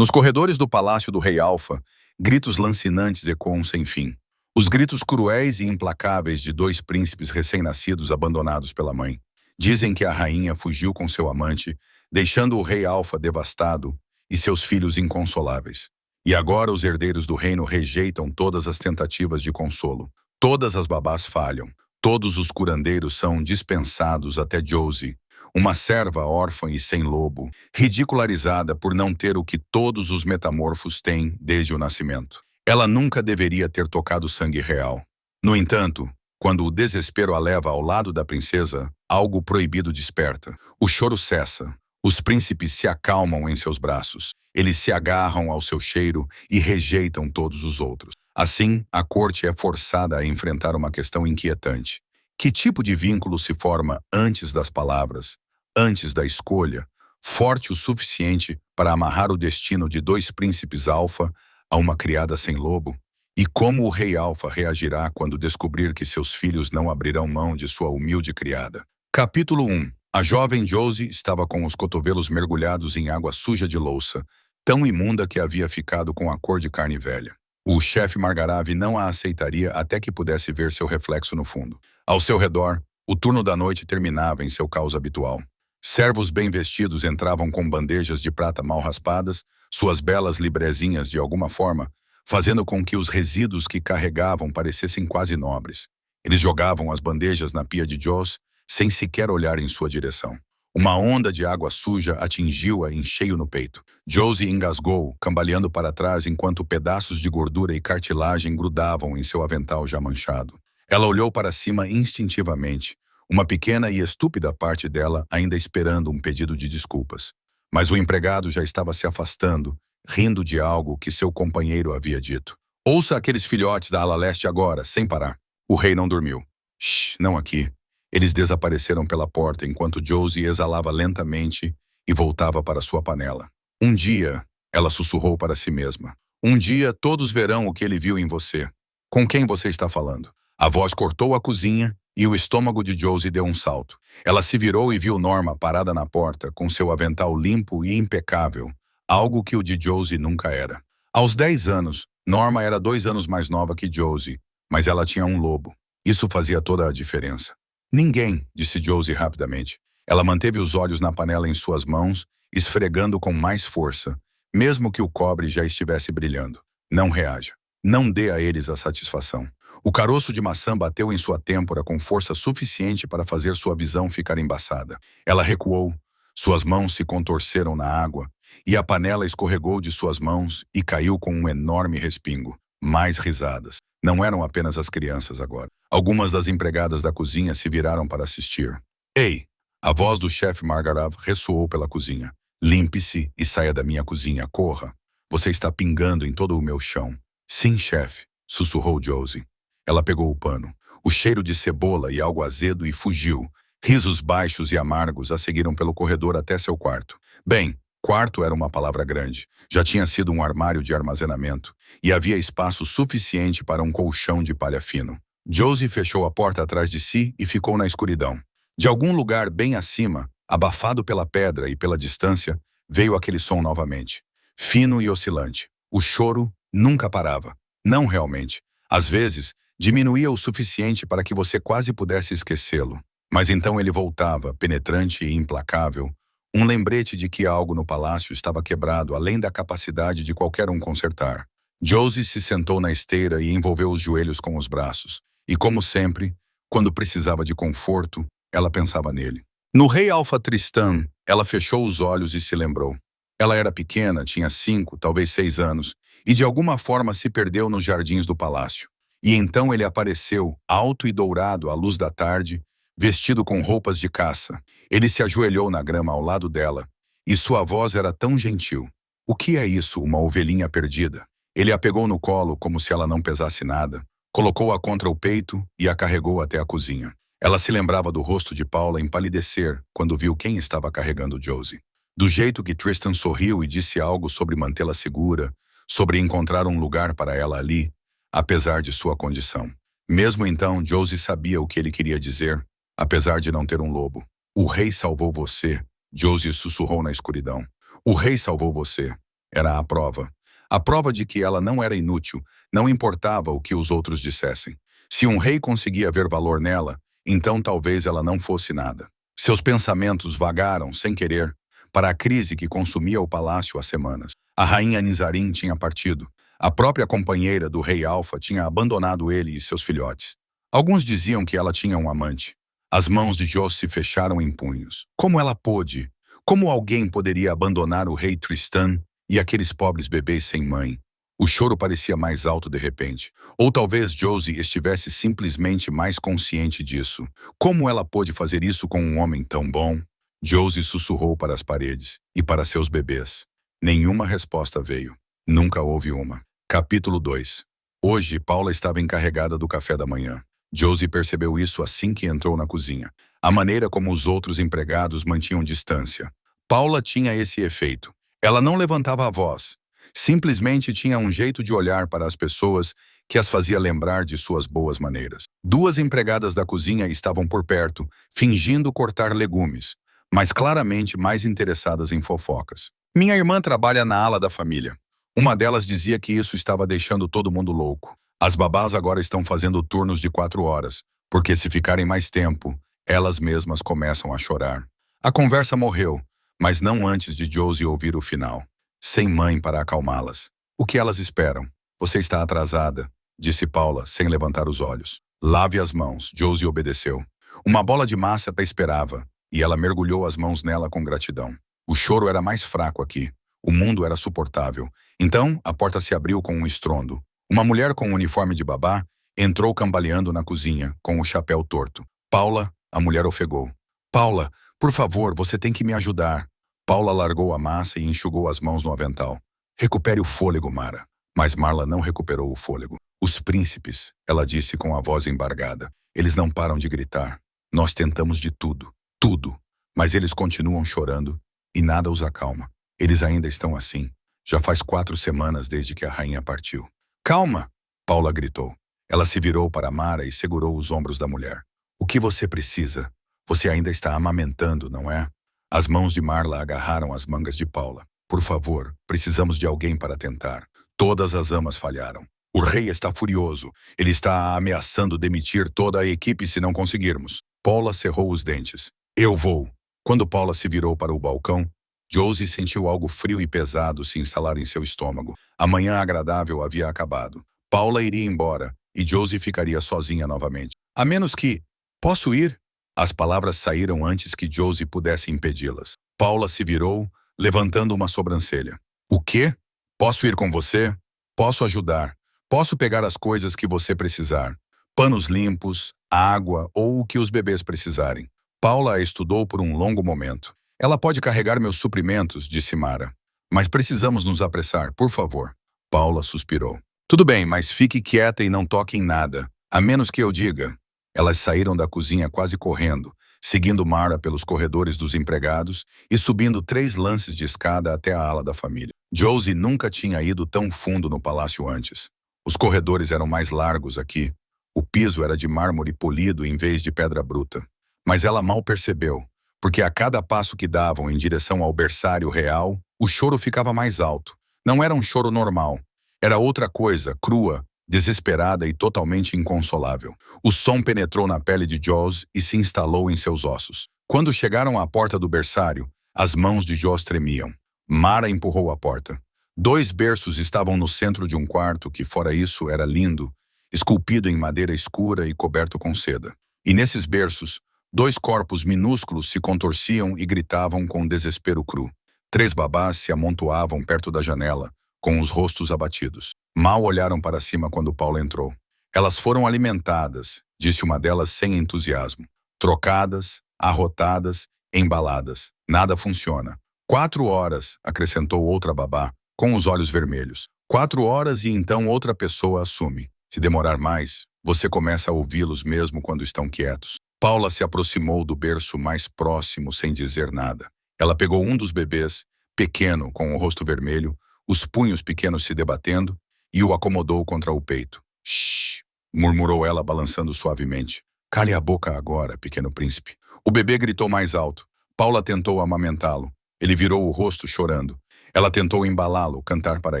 Nos corredores do palácio do rei Alfa, gritos lancinantes ecoam sem fim. Os gritos cruéis e implacáveis de dois príncipes recém-nascidos abandonados pela mãe. Dizem que a rainha fugiu com seu amante, deixando o rei Alfa devastado e seus filhos inconsoláveis. E agora os herdeiros do reino rejeitam todas as tentativas de consolo. Todas as babás falham. Todos os curandeiros são dispensados até Josie, uma serva órfã e sem lobo, ridicularizada por não ter o que todos os metamorfos têm desde o nascimento. Ela nunca deveria ter tocado sangue real. No entanto, quando o desespero a leva ao lado da princesa, algo proibido desperta. O choro cessa. Os príncipes se acalmam em seus braços. Eles se agarram ao seu cheiro e rejeitam todos os outros. Assim, a corte é forçada a enfrentar uma questão inquietante. Que tipo de vínculo se forma antes das palavras, antes da escolha, forte o suficiente para amarrar o destino de dois príncipes Alfa a uma criada sem lobo? E como o rei Alfa reagirá quando descobrir que seus filhos não abrirão mão de sua humilde criada? Capítulo 1. A jovem Josie estava com os cotovelos mergulhados em água suja de louça, tão imunda que havia ficado com a cor de carne velha. O chefe Margarav não a aceitaria até que pudesse ver seu reflexo no fundo. Ao seu redor, o turno da noite terminava em seu caos habitual. Servos bem vestidos entravam com bandejas de prata mal raspadas, suas belas librezinhas de alguma forma, fazendo com que os resíduos que carregavam parecessem quase nobres. Eles jogavam as bandejas na pia de Josie, sem sequer olhar em sua direção. Uma onda de água suja atingiu-a em cheio no peito. Josie engasgou, cambaleando para trás enquanto pedaços de gordura e cartilagem grudavam em seu avental já manchado. Ela olhou para cima instintivamente, uma pequena e estúpida parte dela ainda esperando um pedido de desculpas. Mas o empregado já estava se afastando, rindo de algo que seu companheiro havia dito. Ouça aqueles filhotes da ala leste agora, sem parar. O rei não dormiu. Shh, não aqui. Eles desapareceram pela porta enquanto Josie exalava lentamente e voltava para sua panela. Um dia, ela sussurrou para si mesma. Um dia todos verão o que ele viu em você. Com quem você está falando? A voz cortou a cozinha e o estômago de Josie deu um salto. Ela se virou e viu Norma parada na porta, com seu avental limpo e impecável, algo que o de Josie nunca era. Aos 10 anos, Norma era 2 anos mais nova que Josie, mas ela tinha um lobo. Isso fazia toda a diferença. Ninguém, disse Josie rapidamente. Ela manteve os olhos na panela em suas mãos, esfregando com mais força, mesmo que o cobre já estivesse brilhando. Não reaja. Não dê a eles a satisfação. O caroço de maçã bateu em sua têmpora com força suficiente para fazer sua visão ficar embaçada. Ela recuou, suas mãos se contorceram na água, e a panela escorregou de suas mãos e caiu com um enorme respingo. Mais risadas. Não eram apenas as crianças agora. Algumas das empregadas da cozinha se viraram para assistir. Ei! A voz do chefe Margarav ressoou pela cozinha. Limpe-se e saia da minha cozinha, corra. Você está pingando em todo o meu chão. Sim, chefe, sussurrou Josie. Ela pegou o pano. O cheiro de cebola e algo azedo e fugiu. Risos baixos e amargos a seguiram pelo corredor até seu quarto. Bem, quarto era uma palavra grande. Já tinha sido um armário de armazenamento, e havia espaço suficiente para um colchão de palha fino. Josie fechou a porta atrás de si e ficou na escuridão. De algum lugar bem acima, abafado pela pedra e pela distância, veio aquele som novamente. Fino e oscilante. O choro nunca parava. Não realmente. Às vezes, diminuía o suficiente para que você quase pudesse esquecê-lo. Mas então ele voltava, penetrante e implacável, um lembrete de que algo no palácio estava quebrado além da capacidade de qualquer um consertar. Josie se sentou na esteira e envolveu os joelhos com os braços. E como sempre, quando precisava de conforto, ela pensava nele. No rei Alfa Tristan, ela fechou os olhos e se lembrou. Ela era pequena, tinha 5, talvez 6 anos, e de alguma forma se perdeu nos jardins do palácio. E então ele apareceu, alto e dourado à luz da tarde, vestido com roupas de caça. Ele se ajoelhou na grama ao lado dela, e sua voz era tão gentil. O que é isso, uma ovelhinha perdida? Ele a pegou no colo como se ela não pesasse nada, colocou-a contra o peito e a carregou até a cozinha. Ela se lembrava do rosto de Paula empalidecer quando viu quem estava carregando Josie. Do jeito que Tristan sorriu e disse algo sobre mantê-la segura, sobre encontrar um lugar para ela ali, apesar de sua condição. Mesmo então, Josie sabia o que ele queria dizer, apesar de não ter um lobo. O rei salvou você, Josie sussurrou na escuridão. O rei salvou você. Era a prova. A prova de que ela não era inútil, não importava o que os outros dissessem. Se um rei conseguia ver valor nela, então talvez ela não fosse nada. Seus pensamentos vagaram, sem querer, para a crise que consumia o palácio há semanas. A rainha Nizarim tinha partido. A própria companheira do rei Alfa tinha abandonado ele e seus filhotes. Alguns diziam que ela tinha um amante. As mãos de Joss se fecharam em punhos. Como ela pôde? Como alguém poderia abandonar o rei Tristan e aqueles pobres bebês sem mãe? O choro parecia mais alto de repente. Ou talvez Josie estivesse simplesmente mais consciente disso. Como ela pôde fazer isso com um homem tão bom? Josie sussurrou para as paredes e para seus bebês. Nenhuma resposta veio. Nunca houve uma. Capítulo 2. Hoje, Paula estava encarregada do café da manhã. Josie percebeu isso assim que entrou na cozinha. A maneira como os outros empregados mantinham distância. Paula tinha esse efeito. Ela não levantava a voz. Simplesmente tinha um jeito de olhar para as pessoas que as fazia lembrar de suas boas maneiras. Duas empregadas da cozinha estavam por perto, fingindo cortar legumes, mas claramente mais interessadas em fofocas. Minha irmã trabalha na ala da família. Uma delas dizia que isso estava deixando todo mundo louco. As babás agora estão fazendo turnos de 4 horas, porque se ficarem mais tempo, elas mesmas começam a chorar. A conversa morreu, mas não antes de Josie ouvir o final. Sem mãe para acalmá-las. O que elas esperam? Você está atrasada, disse Paula, sem levantar os olhos. Lave as mãos, Josie obedeceu. Uma bola de massa a esperava, e ela mergulhou as mãos nela com gratidão. O choro era mais fraco aqui. O mundo era suportável. Então, a porta se abriu com um estrondo. Uma mulher com um uniforme de babá entrou cambaleando na cozinha, com o chapéu torto. Paula, a mulher ofegou. Paula, por favor, você tem que me ajudar. Paula largou a massa e enxugou as mãos no avental. Recupere o fôlego, Mara. Mas Marla não recuperou o fôlego. Os príncipes, ela disse com a voz embargada. Eles não param de gritar. Nós tentamos de tudo. Tudo. Mas eles continuam chorando e nada os acalma. Eles ainda estão assim. Já faz 4 semanas desde que a rainha partiu. Calma! Paula gritou. Ela se virou para Mara e segurou os ombros da mulher. O que você precisa? Você ainda está amamentando, não é? As mãos de Marla agarraram as mangas de Paula. Por favor, precisamos de alguém para tentar. Todas as amas falharam. O rei está furioso. Ele está ameaçando demitir toda a equipe se não conseguirmos. Paula cerrou os dentes. Eu vou. Quando Paula se virou para o balcão, Josie sentiu algo frio e pesado se instalar em seu estômago. A manhã agradável havia acabado. Paula iria embora e Josie ficaria sozinha novamente. A menos que... Posso ir? As palavras saíram antes que Josie pudesse impedi-las. Paula se virou, levantando uma sobrancelha. O quê? Posso ir com você? Posso ajudar. Posso pegar as coisas que você precisar. Panos limpos, água ou o que os bebês precisarem. Paula a estudou por um longo momento. Ela pode carregar meus suprimentos, disse Mara. Mas precisamos nos apressar, por favor. Paula suspirou. Tudo bem, mas fique quieta e não toque em nada. A menos que eu diga. Elas saíram da cozinha quase correndo, seguindo Mara pelos corredores dos empregados e subindo 3 lances de escada até a ala da família. Josie nunca tinha ido tão fundo no palácio antes. Os corredores eram mais largos aqui. O piso era de mármore polido em vez de pedra bruta. Mas ela mal percebeu, porque a cada passo que davam em direção ao berçário real, o choro ficava mais alto. Não era um choro normal. Era outra coisa, crua, desesperada e totalmente inconsolável. O som penetrou na pele de Joss e se instalou em seus ossos. Quando chegaram à porta do berçário, as mãos de Joss tremiam. Mara empurrou a porta. 2 berços estavam no centro de um quarto que, fora isso, era lindo, esculpido em madeira escura e coberto com seda. E nesses berços, 2 corpos minúsculos se contorciam e gritavam com desespero cru. 3 babás se amontoavam perto da janela, com os rostos abatidos. Mal olharam para cima quando Paula entrou. Elas foram alimentadas, disse uma delas sem entusiasmo. Trocadas, arrotadas, embaladas. Nada funciona. 4 horas, acrescentou outra babá, com os olhos vermelhos. 4 horas e então outra pessoa assume. Se demorar mais, você começa a ouvi-los mesmo quando estão quietos. Paula se aproximou do berço mais próximo sem dizer nada. Ela pegou um dos bebês, pequeno, com o rosto vermelho, os punhos pequenos se debatendo, e o acomodou contra o peito. Shhh, murmurou ela balançando suavemente. Cale a boca agora, pequeno príncipe. O bebê gritou mais alto. Paula tentou amamentá-lo. Ele virou o rosto chorando. Ela tentou embalá-lo, cantar para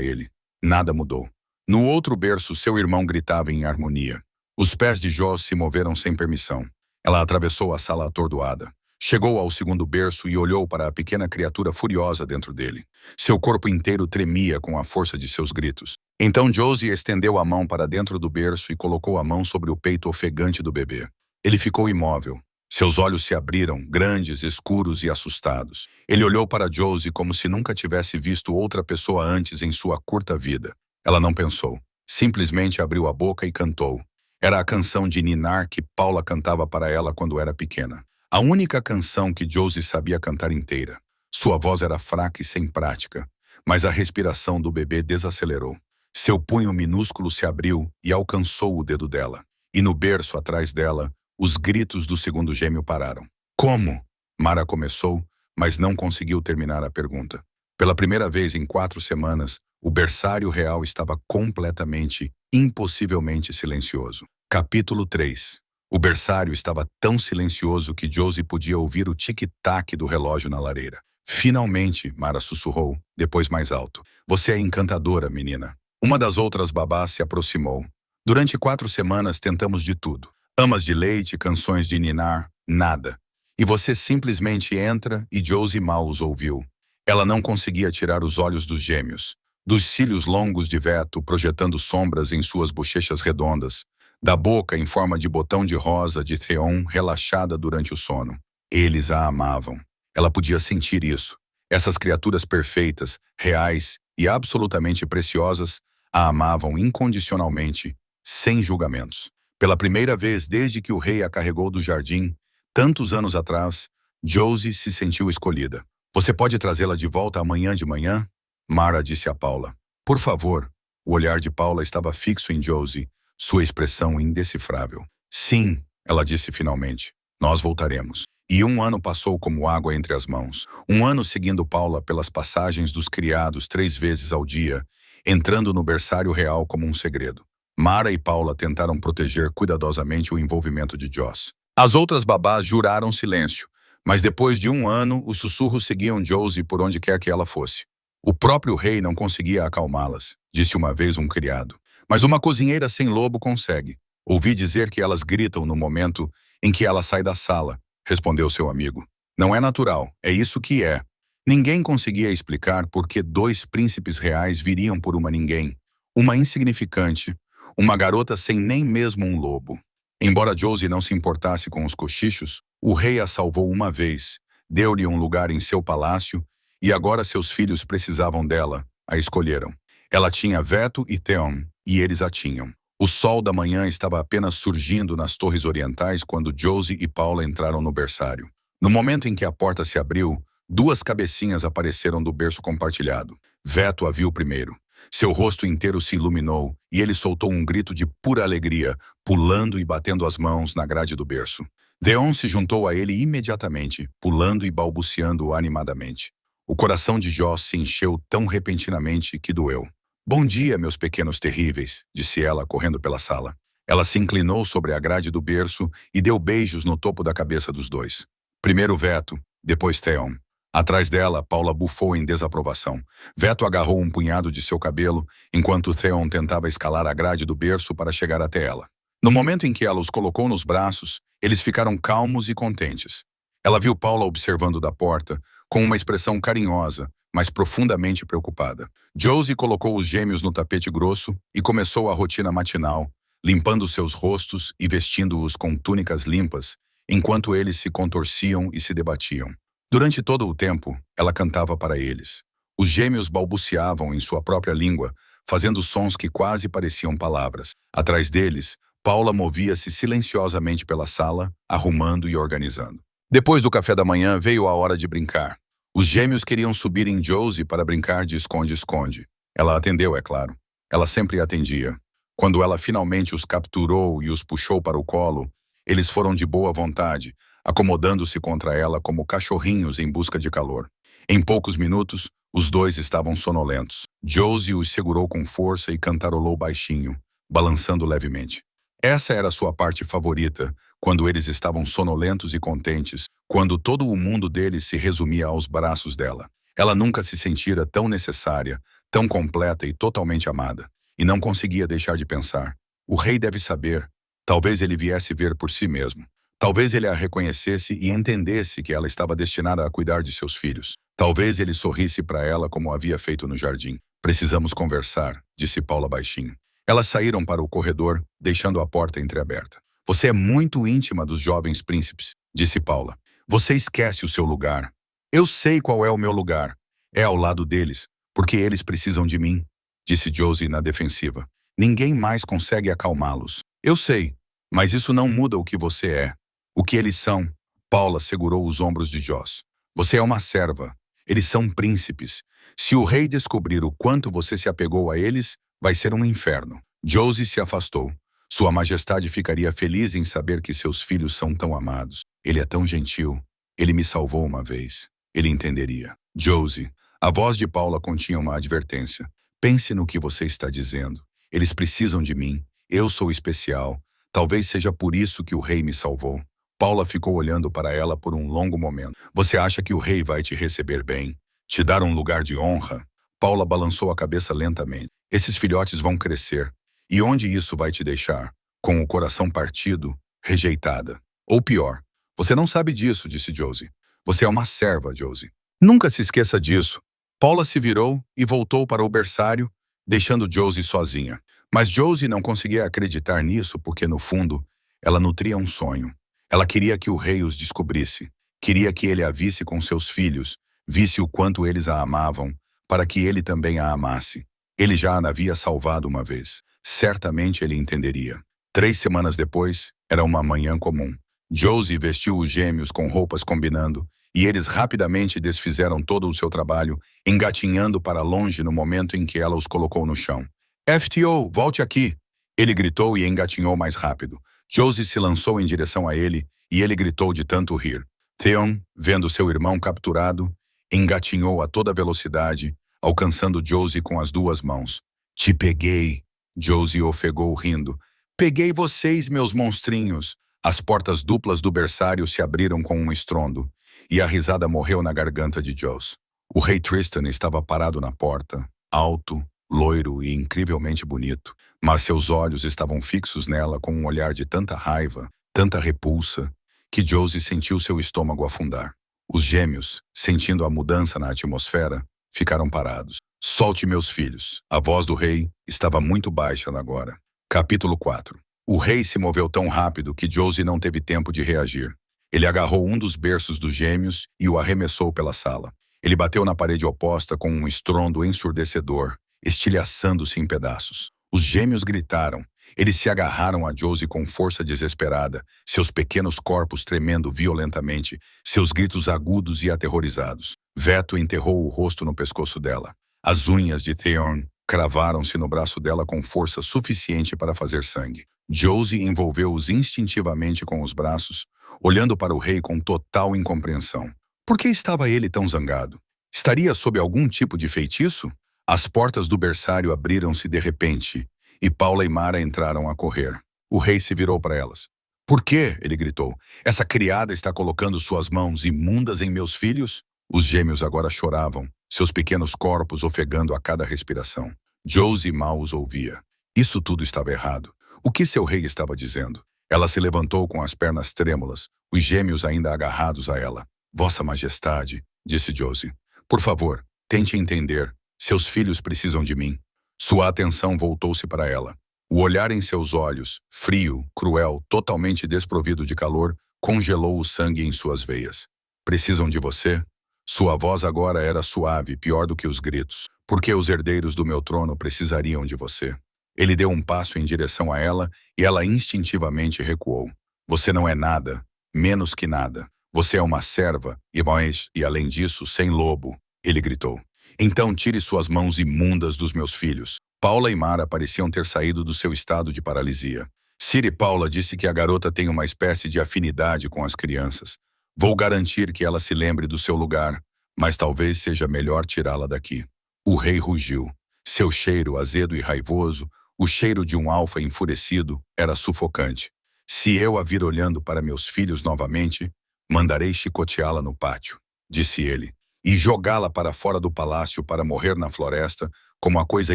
ele. Nada mudou. No outro berço, seu irmão gritava em harmonia. Os pés de Joss se moveram sem permissão. Ela atravessou a sala atordoada. Chegou ao segundo berço e olhou para a pequena criatura furiosa dentro dele. Seu corpo inteiro tremia com a força de seus gritos. Então Josie estendeu a mão para dentro do berço e colocou a mão sobre o peito ofegante do bebê. Ele ficou imóvel. Seus olhos se abriram, grandes, escuros e assustados. Ele olhou para Josie como se nunca tivesse visto outra pessoa antes em sua curta vida. Ela não pensou. Simplesmente abriu a boca e cantou. Era a canção de ninar que Paula cantava para ela quando era pequena. A única canção que Josie sabia cantar inteira. Sua voz era fraca e sem prática, mas a respiração do bebê desacelerou. Seu punho minúsculo se abriu e alcançou o dedo dela. E no berço atrás dela, os gritos do segundo gêmeo pararam. Como? Mara começou, mas não conseguiu terminar a pergunta. Pela primeira vez em 4 semanas, o berçário real estava completamente, impossivelmente silencioso. Capítulo 3. O berçário estava tão silencioso que Josie podia ouvir o tic-tac do relógio na lareira. Finalmente, Mara sussurrou, depois mais alto. Você é encantadora, menina. Uma das outras babás se aproximou. Durante 4 semanas tentamos de tudo. Amas de leite, canções de ninar, nada. E você simplesmente entra e Josie mal os ouviu. Ela não conseguia tirar os olhos dos gêmeos, dos cílios longos de Veto projetando sombras em suas bochechas redondas, da boca em forma de botão de rosa de Theon relaxada durante o sono. Eles a amavam. Ela podia sentir isso. Essas criaturas perfeitas, reais e absolutamente preciosas a amavam incondicionalmente, sem julgamentos. Pela primeira vez desde que o rei a carregou do jardim, tantos anos atrás, Josie se sentiu escolhida. Você pode trazê-la de volta amanhã de manhã? Mara disse a Paula. Por favor. O olhar de Paula estava fixo em Josie, sua expressão indecifrável. Sim, ela disse finalmente. Nós voltaremos. E 1 ano passou como água entre as mãos. 1 ano seguindo Paula pelas passagens dos criados 3 vezes ao dia, entrando no berçário real como um segredo. Mara e Paula tentaram proteger cuidadosamente o envolvimento de Joss. As outras babás juraram silêncio, mas depois de 1 ano, os sussurros seguiam Josie por onde quer que ela fosse. O próprio rei não conseguia acalmá-las, disse uma vez um criado. Mas uma cozinheira sem lobo consegue. Ouvi dizer que elas gritam no momento em que ela sai da sala, respondeu seu amigo. Não é natural, é isso que é. Ninguém conseguia explicar por que 2 príncipes reais viriam por uma ninguém, uma insignificante, uma garota sem nem mesmo um lobo. Embora Josie não se importasse com os cochichos, o rei a salvou uma vez, deu-lhe um lugar em seu palácio e agora seus filhos precisavam dela, a escolheram. Ela tinha Veto e Theon, e eles a tinham. O sol da manhã estava apenas surgindo nas torres orientais quando Josie e Paula entraram no berçário. No momento em que a porta se abriu, 2 cabecinhas apareceram do berço compartilhado. Veto a viu primeiro. Seu rosto inteiro se iluminou e ele soltou um grito de pura alegria, pulando e batendo as mãos na grade do berço. Theon se juntou a ele imediatamente, pulando e balbuciando animadamente. O coração de Joss se encheu tão repentinamente que doeu. Bom dia, meus pequenos terríveis, disse ela, correndo pela sala. Ela se inclinou sobre a grade do berço e deu beijos no topo da cabeça dos 2. Primeiro Veto, depois Theon. Atrás dela, Paula bufou em desaprovação. Veto agarrou um punhado de seu cabelo, enquanto Theon tentava escalar a grade do berço para chegar até ela. No momento em que ela os colocou nos braços, eles ficaram calmos e contentes. Ela viu Paula observando da porta, com uma expressão carinhosa, mas profundamente preocupada. Josie colocou os gêmeos no tapete grosso e começou a rotina matinal, limpando seus rostos e vestindo-os com túnicas limpas, enquanto eles se contorciam e se debatiam. Durante todo o tempo, ela cantava para eles. Os gêmeos balbuciavam em sua própria língua, fazendo sons que quase pareciam palavras. Atrás deles, Paula movia-se silenciosamente pela sala, arrumando e organizando. Depois do café da manhã, veio a hora de brincar. Os gêmeos queriam subir em Josie para brincar de esconde-esconde. Ela atendeu, é claro. Ela sempre atendia. Quando ela finalmente os capturou e os puxou para o colo, eles foram de boa vontade, acomodando-se contra ela como cachorrinhos em busca de calor. Em poucos minutos, os 2 estavam sonolentos. Josie os segurou com força e cantarolou baixinho, balançando levemente. Essa era sua parte favorita, quando eles estavam sonolentos e contentes, quando todo o mundo deles se resumia aos braços dela. Ela nunca se sentira tão necessária, tão completa e totalmente amada. E não conseguia deixar de pensar. O rei deve saber. Talvez ele viesse ver por si mesmo. Talvez ele a reconhecesse e entendesse que ela estava destinada a cuidar de seus filhos. Talvez ele sorrisse para ela como havia feito no jardim. Precisamos conversar, disse Paula baixinho. Elas saíram para o corredor, deixando a porta entreaberta. Você é muito íntima dos jovens príncipes, disse Paula. Você esquece o seu lugar. Eu sei qual é o meu lugar. É ao lado deles, porque eles precisam de mim, disse Josie na defensiva. Ninguém mais consegue acalmá-los. Eu sei, mas isso não muda o que você é. O que eles são. Paula segurou os ombros de Joss. Você é uma serva. Eles são príncipes. Se o rei descobrir o quanto você se apegou a eles, vai ser um inferno. Josie se afastou. Sua majestade ficaria feliz em saber que seus filhos são tão amados. Ele é tão gentil. Ele me salvou uma vez. Ele entenderia. Josie, a voz de Paula continha uma advertência. Pense no que você está dizendo. Eles precisam de mim. Eu sou especial. Talvez seja por isso que o rei me salvou. Paula ficou olhando para ela por um longo momento. Você acha que o rei vai te receber bem? Te dar um lugar de honra? Paula balançou a cabeça lentamente. Esses filhotes vão crescer. E onde isso vai te deixar? Com o coração partido, rejeitada. Ou pior, você não sabe disso, disse Josie. Você é uma serva, Josie. Nunca se esqueça disso. Paula se virou e voltou para o berçário, deixando Josie sozinha. Mas Josie não conseguia acreditar nisso porque, no fundo, ela nutria um sonho. Ela queria que o rei os descobrisse. Queria que ele a visse com seus filhos, visse o quanto eles a amavam, para que ele também a amasse. Ele já a havia salvado uma vez. Certamente ele entenderia. 3 semanas depois, era uma manhã comum. Josie vestiu os gêmeos com roupas combinando, e eles rapidamente desfizeram todo o seu trabalho, engatinhando para longe no momento em que ela os colocou no chão. FTO, volte aqui! Ele gritou e engatinhou mais rápido. Josie se lançou em direção a ele, e ele gritou de tanto rir. Theon, vendo seu irmão capturado, engatinhou a toda velocidade, alcançando Josie com as 2 mãos. Te peguei! Josie ofegou rindo. Peguei vocês, meus monstrinhos! As portas duplas do berçário se abriram com um estrondo, e a risada morreu na garganta de Joss. O rei Tristan estava parado na porta, alto, loiro e incrivelmente bonito, mas seus olhos estavam fixos nela com um olhar de tanta raiva, tanta repulsa, que Josie sentiu seu estômago afundar. Os gêmeos, sentindo a mudança na atmosfera, ficaram parados. Solte meus filhos. A voz do rei estava muito baixa agora. Capítulo 4. O rei se moveu tão rápido que Josie não teve tempo de reagir. Ele agarrou um dos berços dos gêmeos e o arremessou pela sala. Ele bateu na parede oposta com um estrondo ensurdecedor, estilhaçando-se em pedaços. Os gêmeos gritaram. Eles se agarraram a Josie com força desesperada, seus pequenos corpos tremendo violentamente, seus gritos agudos e aterrorizados. Veto enterrou o rosto no pescoço dela. As unhas de Theon cravaram-se no braço dela com força suficiente para fazer sangue. Josie envolveu-os instintivamente com os braços, olhando para o rei com total incompreensão. Por que estava ele tão zangado? Estaria sob algum tipo de feitiço? As portas do berçário abriram-se de repente, e Paula e Mara entraram a correr. O rei se virou para elas. Por quê? Ele gritou. Essa criada está colocando suas mãos imundas em meus filhos? Os gêmeos agora choravam, seus pequenos corpos ofegando a cada respiração. Josie mal os ouvia. Isso tudo estava errado. O que seu rei estava dizendo? Ela se levantou com as pernas trêmulas, os gêmeos ainda agarrados a ela. Vossa Majestade, disse Josie. Por favor, tente entender. Seus filhos precisam de mim. Sua atenção voltou-se para ela. O olhar em seus olhos, frio, cruel, totalmente desprovido de calor, congelou o sangue em suas veias. Precisam de você? Sua voz agora era suave, pior do que os gritos. Porque os herdeiros do meu trono precisariam de você. Ele deu um passo em direção a ela e ela instintivamente recuou. Você não é nada, menos que nada. Você é uma serva e além disso, sem lobo, ele gritou. Então tire suas mãos imundas dos meus filhos. Paula e Mara pareciam ter saído do seu estado de paralisia. Ciri Paula disse que a garota tem uma espécie de afinidade com as crianças. Vou garantir que ela se lembre do seu lugar, mas talvez seja melhor tirá-la daqui. O rei rugiu. Seu cheiro azedo e raivoso, o cheiro de um alfa enfurecido, era sufocante. Se eu a vir olhando para meus filhos novamente, mandarei chicoteá-la no pátio, disse ele. e jogá-la para fora do palácio para morrer na floresta como a coisa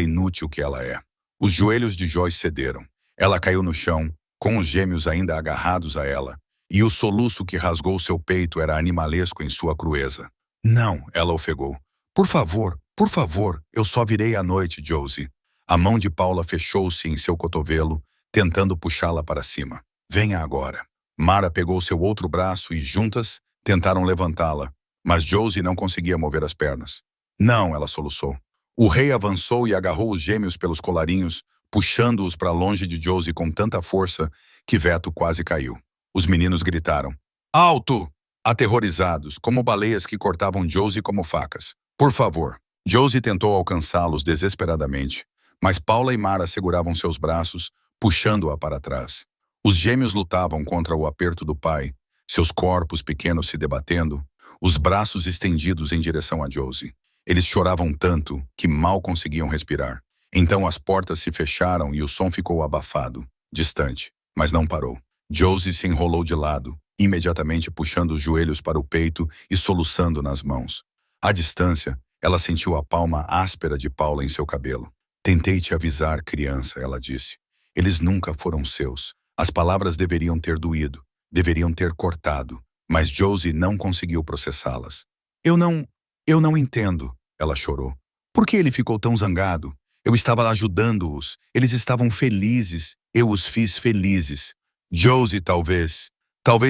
inútil que ela é. Os joelhos de Joyce cederam. Ela caiu no chão, com os gêmeos ainda agarrados a ela, e o soluço que rasgou seu peito era animalesco em sua crueza. Não, ela ofegou. Por favor, eu só virei à noite, Josie. A mão de Paula fechou-se em seu cotovelo, tentando puxá-la para cima. Venha agora. Mara pegou seu outro braço e, juntas, tentaram levantá-la, mas Josie não conseguia mover as pernas. Não, ela soluçou. O rei avançou e agarrou os gêmeos pelos colarinhos, puxando-os para longe de Josie com tanta força que Veto quase caiu. Os meninos gritaram. Alto! Aterrorizados, como baleias que cortavam Josie como facas. Por favor. Josie tentou alcançá-los desesperadamente, mas Paula e Mara seguravam seus braços, puxando-a para trás. Os gêmeos lutavam contra o aperto do pai, seus corpos pequenos se debatendo, os braços estendidos em direção a Josie. Eles choravam tanto que mal conseguiam respirar. Então as portas se fecharam e o som ficou abafado, distante, mas não parou. Josie se enrolou de lado, imediatamente puxando os joelhos para o peito e soluçando nas mãos. À distância, ela sentiu a palma áspera de Paula em seu cabelo. Tentei te avisar, criança, ela disse. Eles nunca foram seus. As palavras deveriam ter doído, deveriam ter cortado, mas Josie não conseguiu processá-las. Eu não entendo, ela chorou. Por que ele ficou tão zangado? Eu estava ajudando-os, eles estavam felizes, eu os fiz felizes. Josie, talvez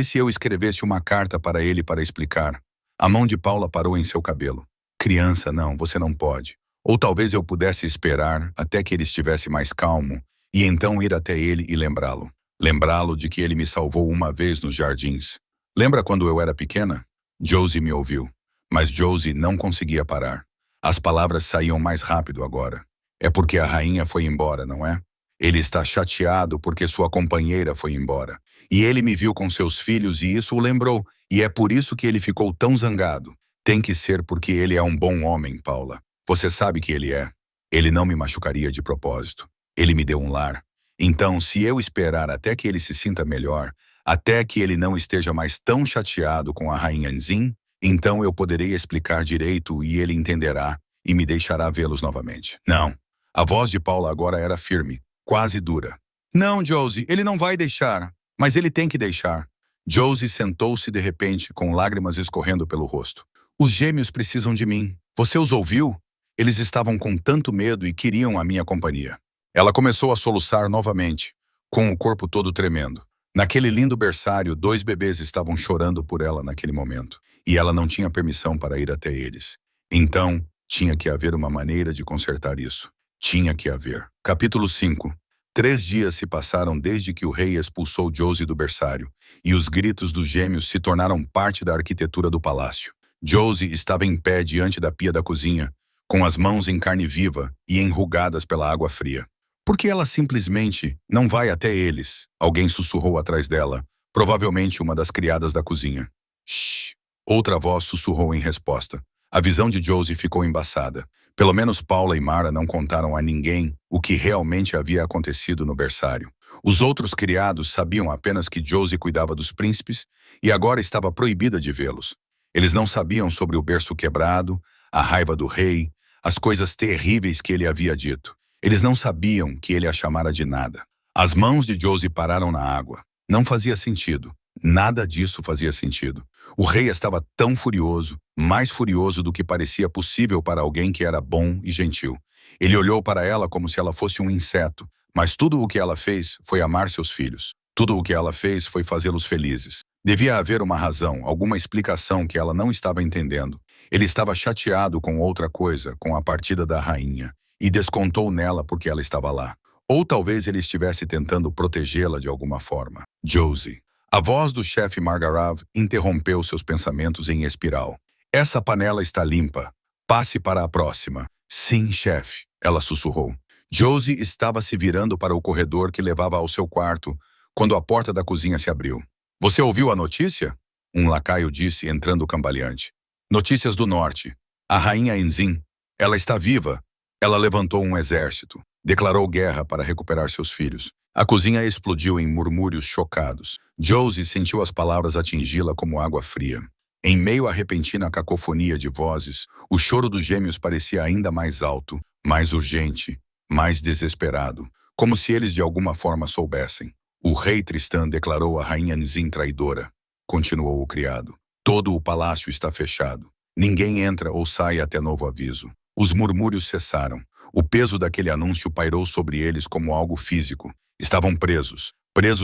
se eu escrevesse uma carta para ele para explicar. A mão de Paula parou em seu cabelo. Criança, não, você não pode. Ou talvez eu pudesse esperar até que ele estivesse mais calmo e então ir até ele e lembrá-lo. Lembrá-lo de que ele me salvou uma vez nos jardins. Lembra quando eu era pequena? Josie me ouviu, mas Josie não conseguia parar. As palavras saíam mais rápido agora. É porque a rainha foi embora, não é? Ele está chateado porque sua companheira foi embora. E ele me viu com seus filhos e isso o lembrou, e é por isso que ele ficou tão zangado. Tem que ser porque ele é um bom homem, Paula. Você sabe que ele é. Ele não me machucaria de propósito. Ele me deu um lar. Então, se eu esperar até que ele se sinta melhor, até que ele não esteja mais tão chateado com a rainha Nzin, então eu poderei explicar direito e ele entenderá e me deixará vê-los novamente. Não. A voz de Paula agora era firme, quase dura. Não, Josie, ele não vai deixar. Mas ele tem que deixar. Josie sentou-se de repente, com lágrimas escorrendo pelo rosto. Os gêmeos precisam de mim. Você os ouviu? Eles estavam com tanto medo e queriam a minha companhia. Ela começou a soluçar novamente, com o corpo todo tremendo. Naquele lindo berçário, 2 bebês estavam chorando por ela naquele momento, e ela não tinha permissão para ir até eles. Então, tinha que haver uma maneira de consertar isso. Tinha que haver. Capítulo 5. 3 dias se passaram desde que o rei expulsou Josie do berçário, e os gritos dos gêmeos se tornaram parte da arquitetura do palácio. Josie estava em pé diante da pia da cozinha, com as mãos em carne viva e enrugadas pela água fria. Por que ela simplesmente não vai até eles? Alguém sussurrou atrás dela, provavelmente uma das criadas da cozinha. Shhh! Outra voz sussurrou em resposta. A visão de Josie ficou embaçada. Pelo menos Paula e Mara não contaram a ninguém o que realmente havia acontecido no berçário. Os outros criados sabiam apenas que Josie cuidava dos príncipes e agora estava proibida de vê-los. Eles não sabiam sobre o berço quebrado, a raiva do rei, as coisas terríveis que ele havia dito. Eles não sabiam que ele a chamara de nada. As mãos de Josie pararam na água. Não fazia sentido. Nada disso fazia sentido. O rei estava tão furioso, mais furioso do que parecia possível para alguém que era bom e gentil. Ele olhou para ela como se ela fosse um inseto, mas tudo o que ela fez foi amar seus filhos. Tudo o que ela fez foi fazê-los felizes. Devia haver uma razão, alguma explicação que ela não estava entendendo. Ele estava chateado com outra coisa, com a partida da rainha, e descontou nela porque ela estava lá. Ou talvez ele estivesse tentando protegê-la de alguma forma. Josie. A voz do chefe Margarav interrompeu seus pensamentos em espiral. Essa panela está limpa. Passe para a próxima. Sim, chefe, ela sussurrou. Josie estava se virando para o corredor que levava ao seu quarto, quando a porta da cozinha se abriu. Você ouviu a notícia? Um lacaio disse, entrando cambaleante. Notícias do norte. A rainha Enzin. Ela está viva. Ela levantou um exército. Declarou guerra para recuperar seus filhos. A cozinha explodiu em murmúrios chocados. Josie sentiu as palavras atingi-la como água fria. Em meio à repentina cacofonia de vozes, o choro dos gêmeos parecia ainda mais alto, mais urgente, mais desesperado, como se eles de alguma forma soubessem. O rei Tristan declarou a rainha Nzin traidora. Continuou o criado. Todo o palácio está fechado. Ninguém entra ou sai até novo aviso. Os murmúrios cessaram. O peso daquele anúncio pairou sobre eles como algo físico. Estavam presos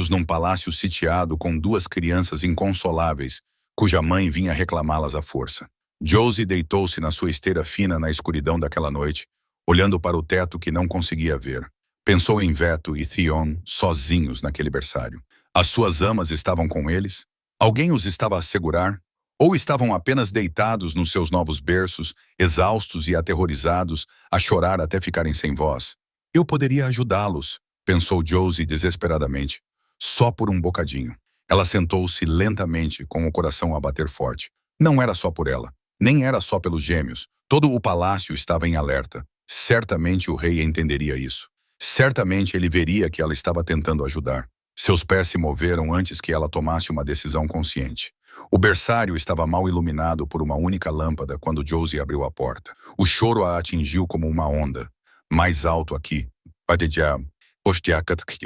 num palácio sitiado com duas crianças inconsoláveis, cuja mãe vinha reclamá-las à força. Josie deitou-se na sua esteira fina na escuridão daquela noite, olhando para o teto que não conseguia ver. Pensou em Veto e Theon sozinhos naquele berçário. As suas amas estavam com eles? Alguém os estava a segurar? Ou estavam apenas deitados nos seus novos berços, exaustos e aterrorizados, a chorar até ficarem sem voz? Eu poderia ajudá-los, pensou Josie desesperadamente. Só por um bocadinho. Ela sentou-se lentamente, com o coração a bater forte. Não era só por ela. Nem era só pelos gêmeos. Todo o palácio estava em alerta. Certamente o rei entenderia isso. Certamente ele veria que ela estava tentando ajudar. Seus pés se moveram antes que ela tomasse uma decisão consciente. O berçário estava mal iluminado por uma única lâmpada quando Josie abriu a porta. O choro a atingiu como uma onda. Mais alto aqui.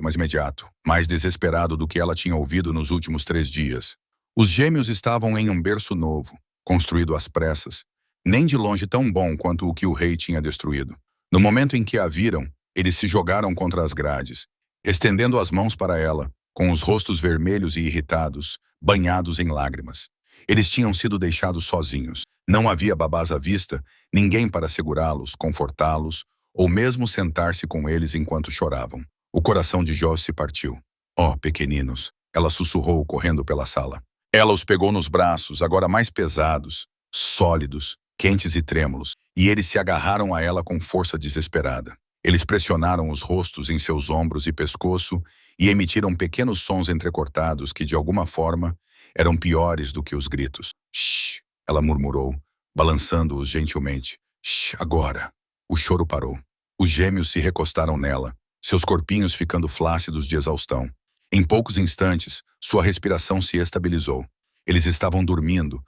Mais imediato, mais desesperado do que ela tinha ouvido nos últimos 3 dias. Os gêmeos estavam em um berço novo, construído às pressas, nem de longe tão bom quanto o que o rei tinha destruído. No momento em que a viram, eles se jogaram contra as grades, estendendo as mãos para ela, com os rostos vermelhos e irritados, banhados em lágrimas. Eles tinham sido deixados sozinhos. Não havia babás à vista, ninguém para segurá-los, confortá-los, ou mesmo sentar-se com eles enquanto choravam. O coração de Josie se partiu. Oh, pequeninos, ela sussurrou correndo pela sala. Ela os pegou nos braços, agora mais pesados, sólidos, quentes e trêmulos, e eles se agarraram a ela com força desesperada. Eles pressionaram os rostos em seus ombros e pescoço e emitiram pequenos sons entrecortados que, de alguma forma, eram piores do que os gritos. Shh, ela murmurou, balançando-os gentilmente. Shh, agora. O choro parou. Os gêmeos se recostaram nela, seus corpinhos ficando flácidos de exaustão. Em poucos instantes, sua respiração se estabilizou. Eles estavam dormindo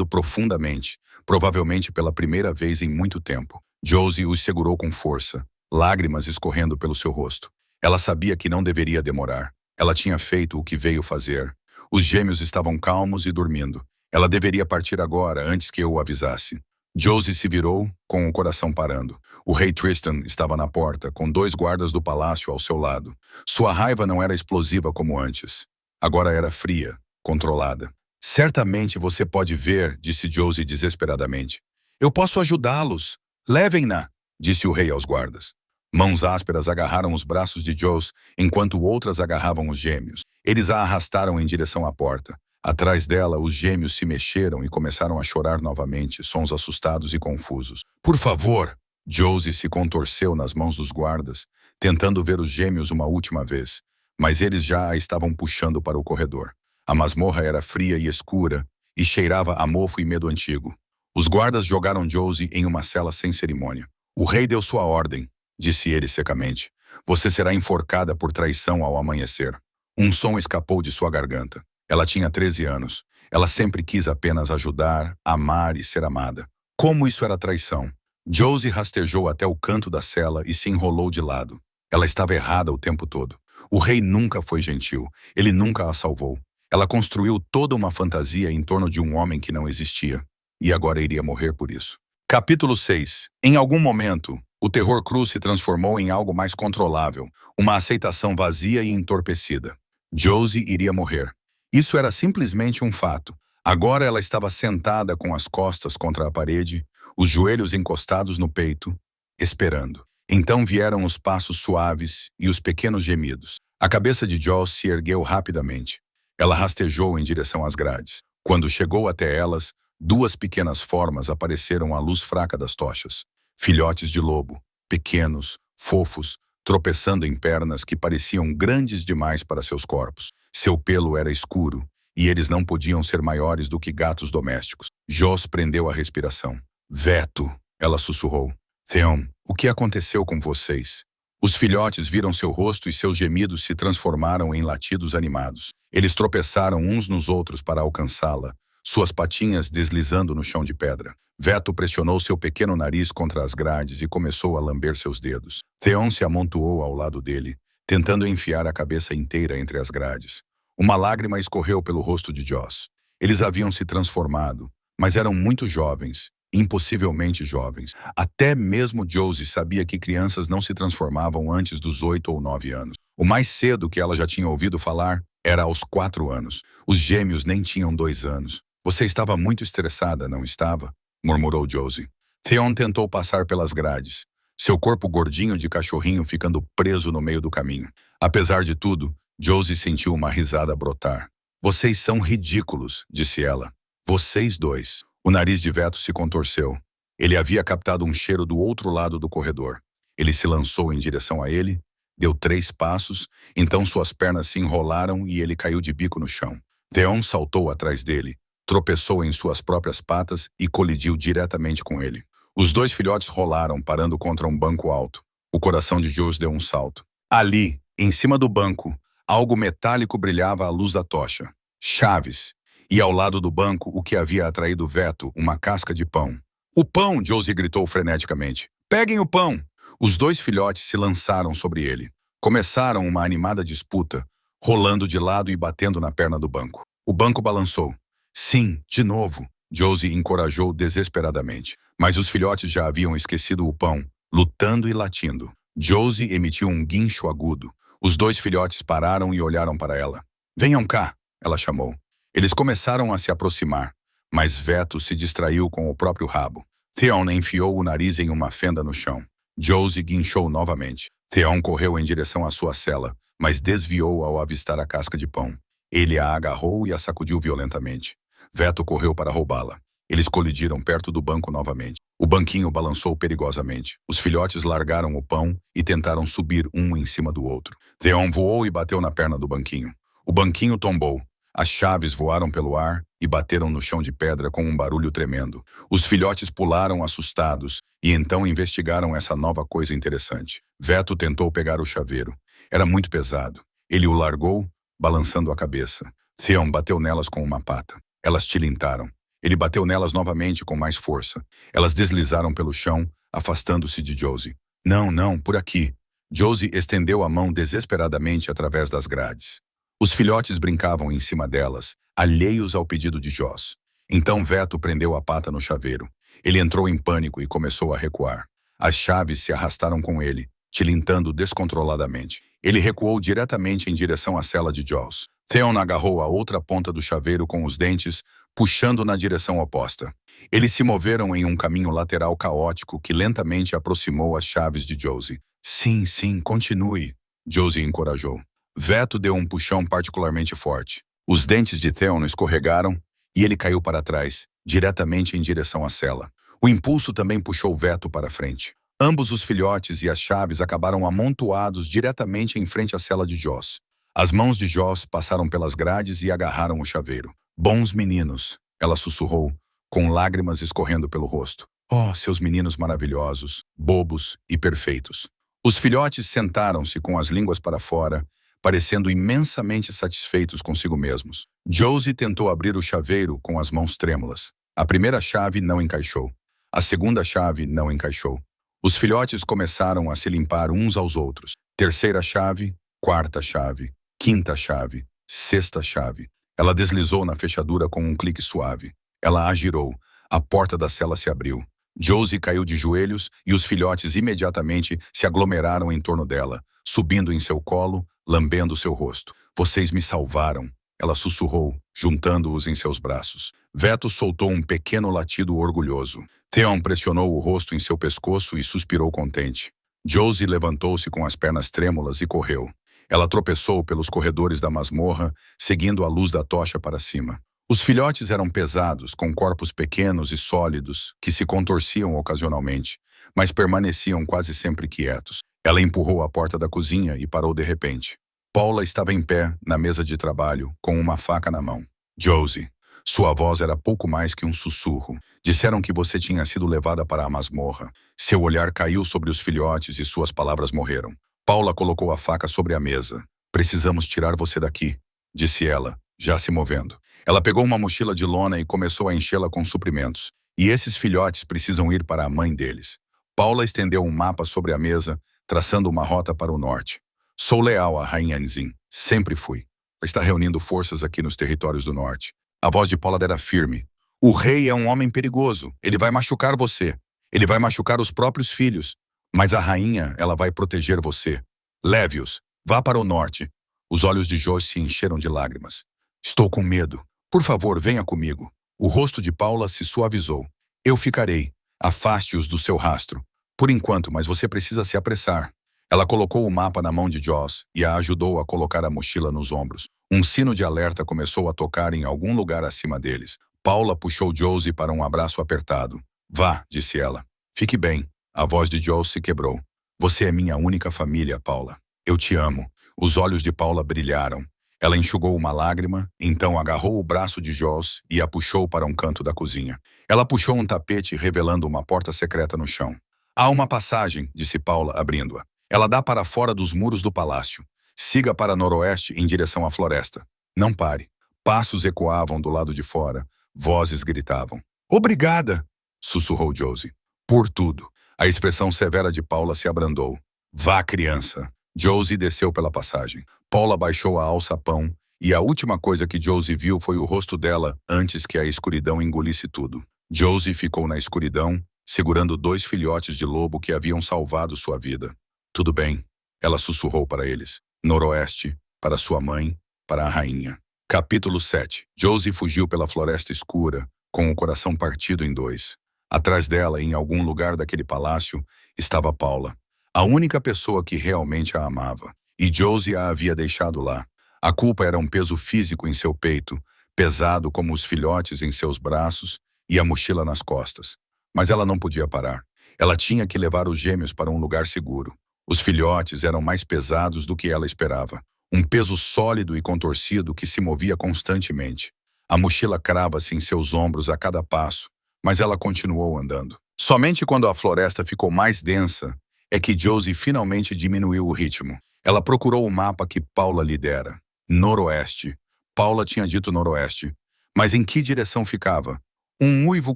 profundamente, provavelmente pela primeira vez em muito tempo. Josie os segurou com força, lágrimas escorrendo pelo seu rosto. Ela sabia que não deveria demorar. Ela tinha feito o que veio fazer. Os gêmeos estavam calmos e dormindo. Ela deveria partir agora, antes que eu o avisasse. Josie se virou, com o coração parando. O rei Tristan estava na porta, com 2 guardas do palácio ao seu lado. Sua raiva não era explosiva como antes. Agora era fria, controlada. Certamente você pode ver, disse Josie desesperadamente. Eu posso ajudá-los. Levem-na, disse o rei aos guardas. Mãos ásperas agarraram os braços de Josie, enquanto outras agarravam os gêmeos. Eles a arrastaram em direção à porta. Atrás dela, os gêmeos se mexeram e começaram a chorar novamente, sons assustados e confusos. Por favor! Josie se contorceu nas mãos dos guardas, tentando ver os gêmeos uma última vez, mas eles já a estavam puxando para o corredor. A masmorra era fria e escura e cheirava a mofo e medo antigo. Os guardas jogaram Josie em uma cela sem cerimônia. O rei deu sua ordem, disse ele secamente. Você será enforcada por traição ao amanhecer. Um som escapou de sua garganta. Ela tinha 13 anos. Ela sempre quis apenas ajudar, amar e ser amada. Como isso era traição? Josie rastejou até o canto da cela e se enrolou de lado. Ela estava errada o tempo todo. O rei nunca foi gentil. Ele nunca a salvou. Ela construiu toda uma fantasia em torno de um homem que não existia. E agora iria morrer por isso. Capítulo 6. Em algum momento, o terror cru se transformou em algo mais controlável, uma aceitação vazia e entorpecida. Josie iria morrer. Isso era simplesmente um fato. Agora ela estava sentada com as costas contra a parede, os joelhos encostados no peito, esperando. Então vieram os passos suaves e os pequenos gemidos. A cabeça de Josie se ergueu rapidamente. Ela rastejou em direção às grades. Quando chegou até elas, 2 pequenas formas apareceram à luz fraca das tochas. Filhotes de lobo, pequenos, fofos, tropeçando em pernas que pareciam grandes demais para seus corpos. Seu pelo era escuro, e eles não podiam ser maiores do que gatos domésticos. Josie prendeu a respiração. Veto, ela sussurrou. Theon, o que aconteceu com vocês? Os filhotes viram seu rosto e seus gemidos se transformaram em latidos animados. Eles tropeçaram uns nos outros para alcançá-la, suas patinhas deslizando no chão de pedra. Veto pressionou seu pequeno nariz contra as grades e começou a lamber seus dedos. Theon se amontoou ao lado dele, tentando enfiar a cabeça inteira entre as grades. Uma lágrima escorreu pelo rosto de Joss. Eles haviam se transformado, mas eram muito jovens, impossivelmente jovens. Até mesmo Josie sabia que crianças não se transformavam antes dos 8 ou 9 anos. O mais cedo que ela já tinha ouvido falar era aos 4 anos. Os gêmeos nem tinham 2 anos. Você estava muito estressada, não estava? Murmurou Josie. Theon tentou passar pelas grades, seu corpo gordinho de cachorrinho ficando preso no meio do caminho. Apesar de tudo, Josie sentiu uma risada brotar. Vocês são ridículos, disse ela. Vocês dois. O nariz de Veto se contorceu. Ele havia captado um cheiro do outro lado do corredor. Ele se lançou em direção a ele, deu 3 passos, então suas pernas se enrolaram e ele caiu de bico no chão. Theon saltou atrás dele, tropeçou em suas próprias patas e colidiu diretamente com ele. Os 2 filhotes rolaram, parando contra um banco alto. O coração de Josie deu um salto. Ali, em cima do banco, algo metálico brilhava à luz da tocha. Chaves. E ao lado do banco, o que havia atraído Veto, uma casca de pão. O pão! Josie gritou freneticamente. Peguem o pão! Os 2 filhotes se lançaram sobre ele. Começaram uma animada disputa, rolando de lado e batendo na perna do banco. O banco balançou. Sim, de novo, Josie encorajou desesperadamente. Mas os filhotes já haviam esquecido o pão, lutando e latindo. Josie emitiu um guincho agudo. Os 2 filhotes pararam e olharam para ela. Venham cá, ela chamou. Eles começaram a se aproximar, mas Veto se distraiu com o próprio rabo. Theon enfiou o nariz em uma fenda no chão. Josie guinchou novamente. Theon correu em direção à sua cela, mas desviou ao avistar a casca de pão. Ele a agarrou e a sacudiu violentamente. Veto correu para roubá-la. Eles colidiram perto do banco novamente. O banquinho balançou perigosamente. Os filhotes largaram o pão e tentaram subir um em cima do outro. Theon voou e bateu na perna do banquinho. O banquinho tombou. As chaves voaram pelo ar e bateram no chão de pedra com um barulho tremendo. Os filhotes pularam assustados e então investigaram essa nova coisa interessante. Veto tentou pegar o chaveiro. Era muito pesado. Ele o largou, balançando a cabeça. Theon bateu nelas com uma pata. Elas tilintaram. Ele bateu nelas novamente com mais força. Elas deslizaram pelo chão, afastando-se de Josie. Não, não, por aqui. Josie estendeu a mão desesperadamente através das grades. Os filhotes brincavam em cima delas, alheios ao pedido de Joss. Então Veto prendeu a pata no chaveiro. Ele entrou em pânico e começou a recuar. As chaves se arrastaram com ele, tilintando descontroladamente. Ele recuou diretamente em direção à cela de Joss. Theon agarrou a outra ponta do chaveiro com os dentes, puxando na direção oposta. Eles se moveram em um caminho lateral caótico que lentamente aproximou as chaves de Josie. Sim, sim, continue, Josie encorajou. Veto deu um puxão particularmente forte. Os dentes de Theon escorregaram e ele caiu para trás, diretamente em direção à cela. O impulso também puxou Veto para frente. Ambos os filhotes e as chaves acabaram amontoados diretamente em frente à cela de Joss. As mãos de Joss passaram pelas grades e agarraram o chaveiro. Bons meninos, ela sussurrou, com lágrimas escorrendo pelo rosto. Oh, seus meninos maravilhosos, bobos e perfeitos. Os filhotes sentaram-se com as línguas para fora, parecendo imensamente satisfeitos consigo mesmos. Josie tentou abrir o chaveiro com as mãos trêmulas. A primeira chave não encaixou. A segunda chave não encaixou. Os filhotes começaram a se limpar uns aos outros. Terceira chave, quarta chave, quinta chave, sexta chave. Ela deslizou na fechadura com um clique suave. Ela a girou. A porta da cela se abriu. Josie caiu de joelhos e os filhotes imediatamente se aglomeraram em torno dela, subindo em seu colo, lambendo seu rosto. Vocês me salvaram, ela sussurrou, juntando-os em seus braços. Veto soltou um pequeno latido orgulhoso. Theon pressionou o rosto em seu pescoço e suspirou contente. Josie levantou-se com as pernas trêmulas e correu. Ela tropeçou pelos corredores da masmorra, seguindo a luz da tocha para cima. Os filhotes eram pesados, com corpos pequenos e sólidos, que se contorciam ocasionalmente, mas permaneciam quase sempre quietos. Ela empurrou a porta da cozinha e parou de repente. Paula estava em pé, na mesa de trabalho, com uma faca na mão. Josie, sua voz era pouco mais que um sussurro. Disseram que você tinha sido levada para a masmorra. Seu olhar caiu sobre os filhotes e suas palavras morreram. Paula colocou a faca sobre a mesa. Precisamos tirar você daqui, disse ela, já se movendo. Ela pegou uma mochila de lona e começou a enchê-la com suprimentos. E esses filhotes precisam ir para a mãe deles. Paula estendeu um mapa sobre a mesa, traçando uma rota para o norte. Sou leal à rainha Nzin. Sempre fui. Ela está reunindo forças aqui nos territórios do norte. A voz de Paula era firme. O rei é um homem perigoso. Ele vai machucar você. Ele vai machucar os próprios filhos. Mas a rainha, ela vai proteger você. Leve-os. Vá para o norte. Os olhos de Joyce se encheram de lágrimas. Estou com medo. Por favor, venha comigo. O rosto de Paula se suavizou. Eu ficarei. Afaste-os do seu rastro. Por enquanto, mas você precisa se apressar. Ela colocou o mapa na mão de Joyce e a ajudou a colocar a mochila nos ombros. Um sino de alerta começou a tocar em algum lugar acima deles. Paula puxou Joyce para um abraço apertado. Vá, disse ela. Fique bem. A voz de Joyce se quebrou. Você é minha única família, Paula. Eu te amo. Os olhos de Paula brilharam. Ela enxugou uma lágrima, então agarrou o braço de Joyce e a puxou para um canto da cozinha. Ela puxou um tapete, revelando uma porta secreta no chão. Há uma passagem, disse Paula, abrindo-a. Ela dá para fora dos muros do palácio. Siga para noroeste em direção à floresta. Não pare. Passos ecoavam do lado de fora. Vozes gritavam. Obrigada! Sussurrou Joyce. Por tudo. A expressão severa de Paula se abrandou. Vá, criança. Joyce desceu pela passagem. Paula baixou a alçapão, e a última coisa que Joyce viu foi o rosto dela antes que a escuridão engolisse tudo. Joyce ficou na escuridão, segurando 2 filhotes de lobo que haviam salvado sua vida. Tudo bem, ela sussurrou para eles. Noroeste, para sua mãe, para a rainha. Capítulo 7. Joyce fugiu pela floresta escura, com o coração partido em 2. Atrás dela, em algum lugar daquele palácio, estava Paula, a única pessoa que realmente a amava. E Joyce a havia deixado lá. A culpa era um peso físico em seu peito, pesado como os filhotes em seus braços e a mochila nas costas. Mas ela não podia parar. Ela tinha que levar os gêmeos para um lugar seguro. Os filhotes eram mais pesados do que ela esperava. Um peso sólido e contorcido que se movia constantemente. A mochila crava-se em seus ombros a cada passo, mas ela continuou andando. Somente quando a floresta ficou mais densa é que Joyce finalmente diminuiu o ritmo. Ela procurou o mapa que Paula lhe dera. Noroeste. Paula tinha dito noroeste. Mas em que direção ficava? Um uivo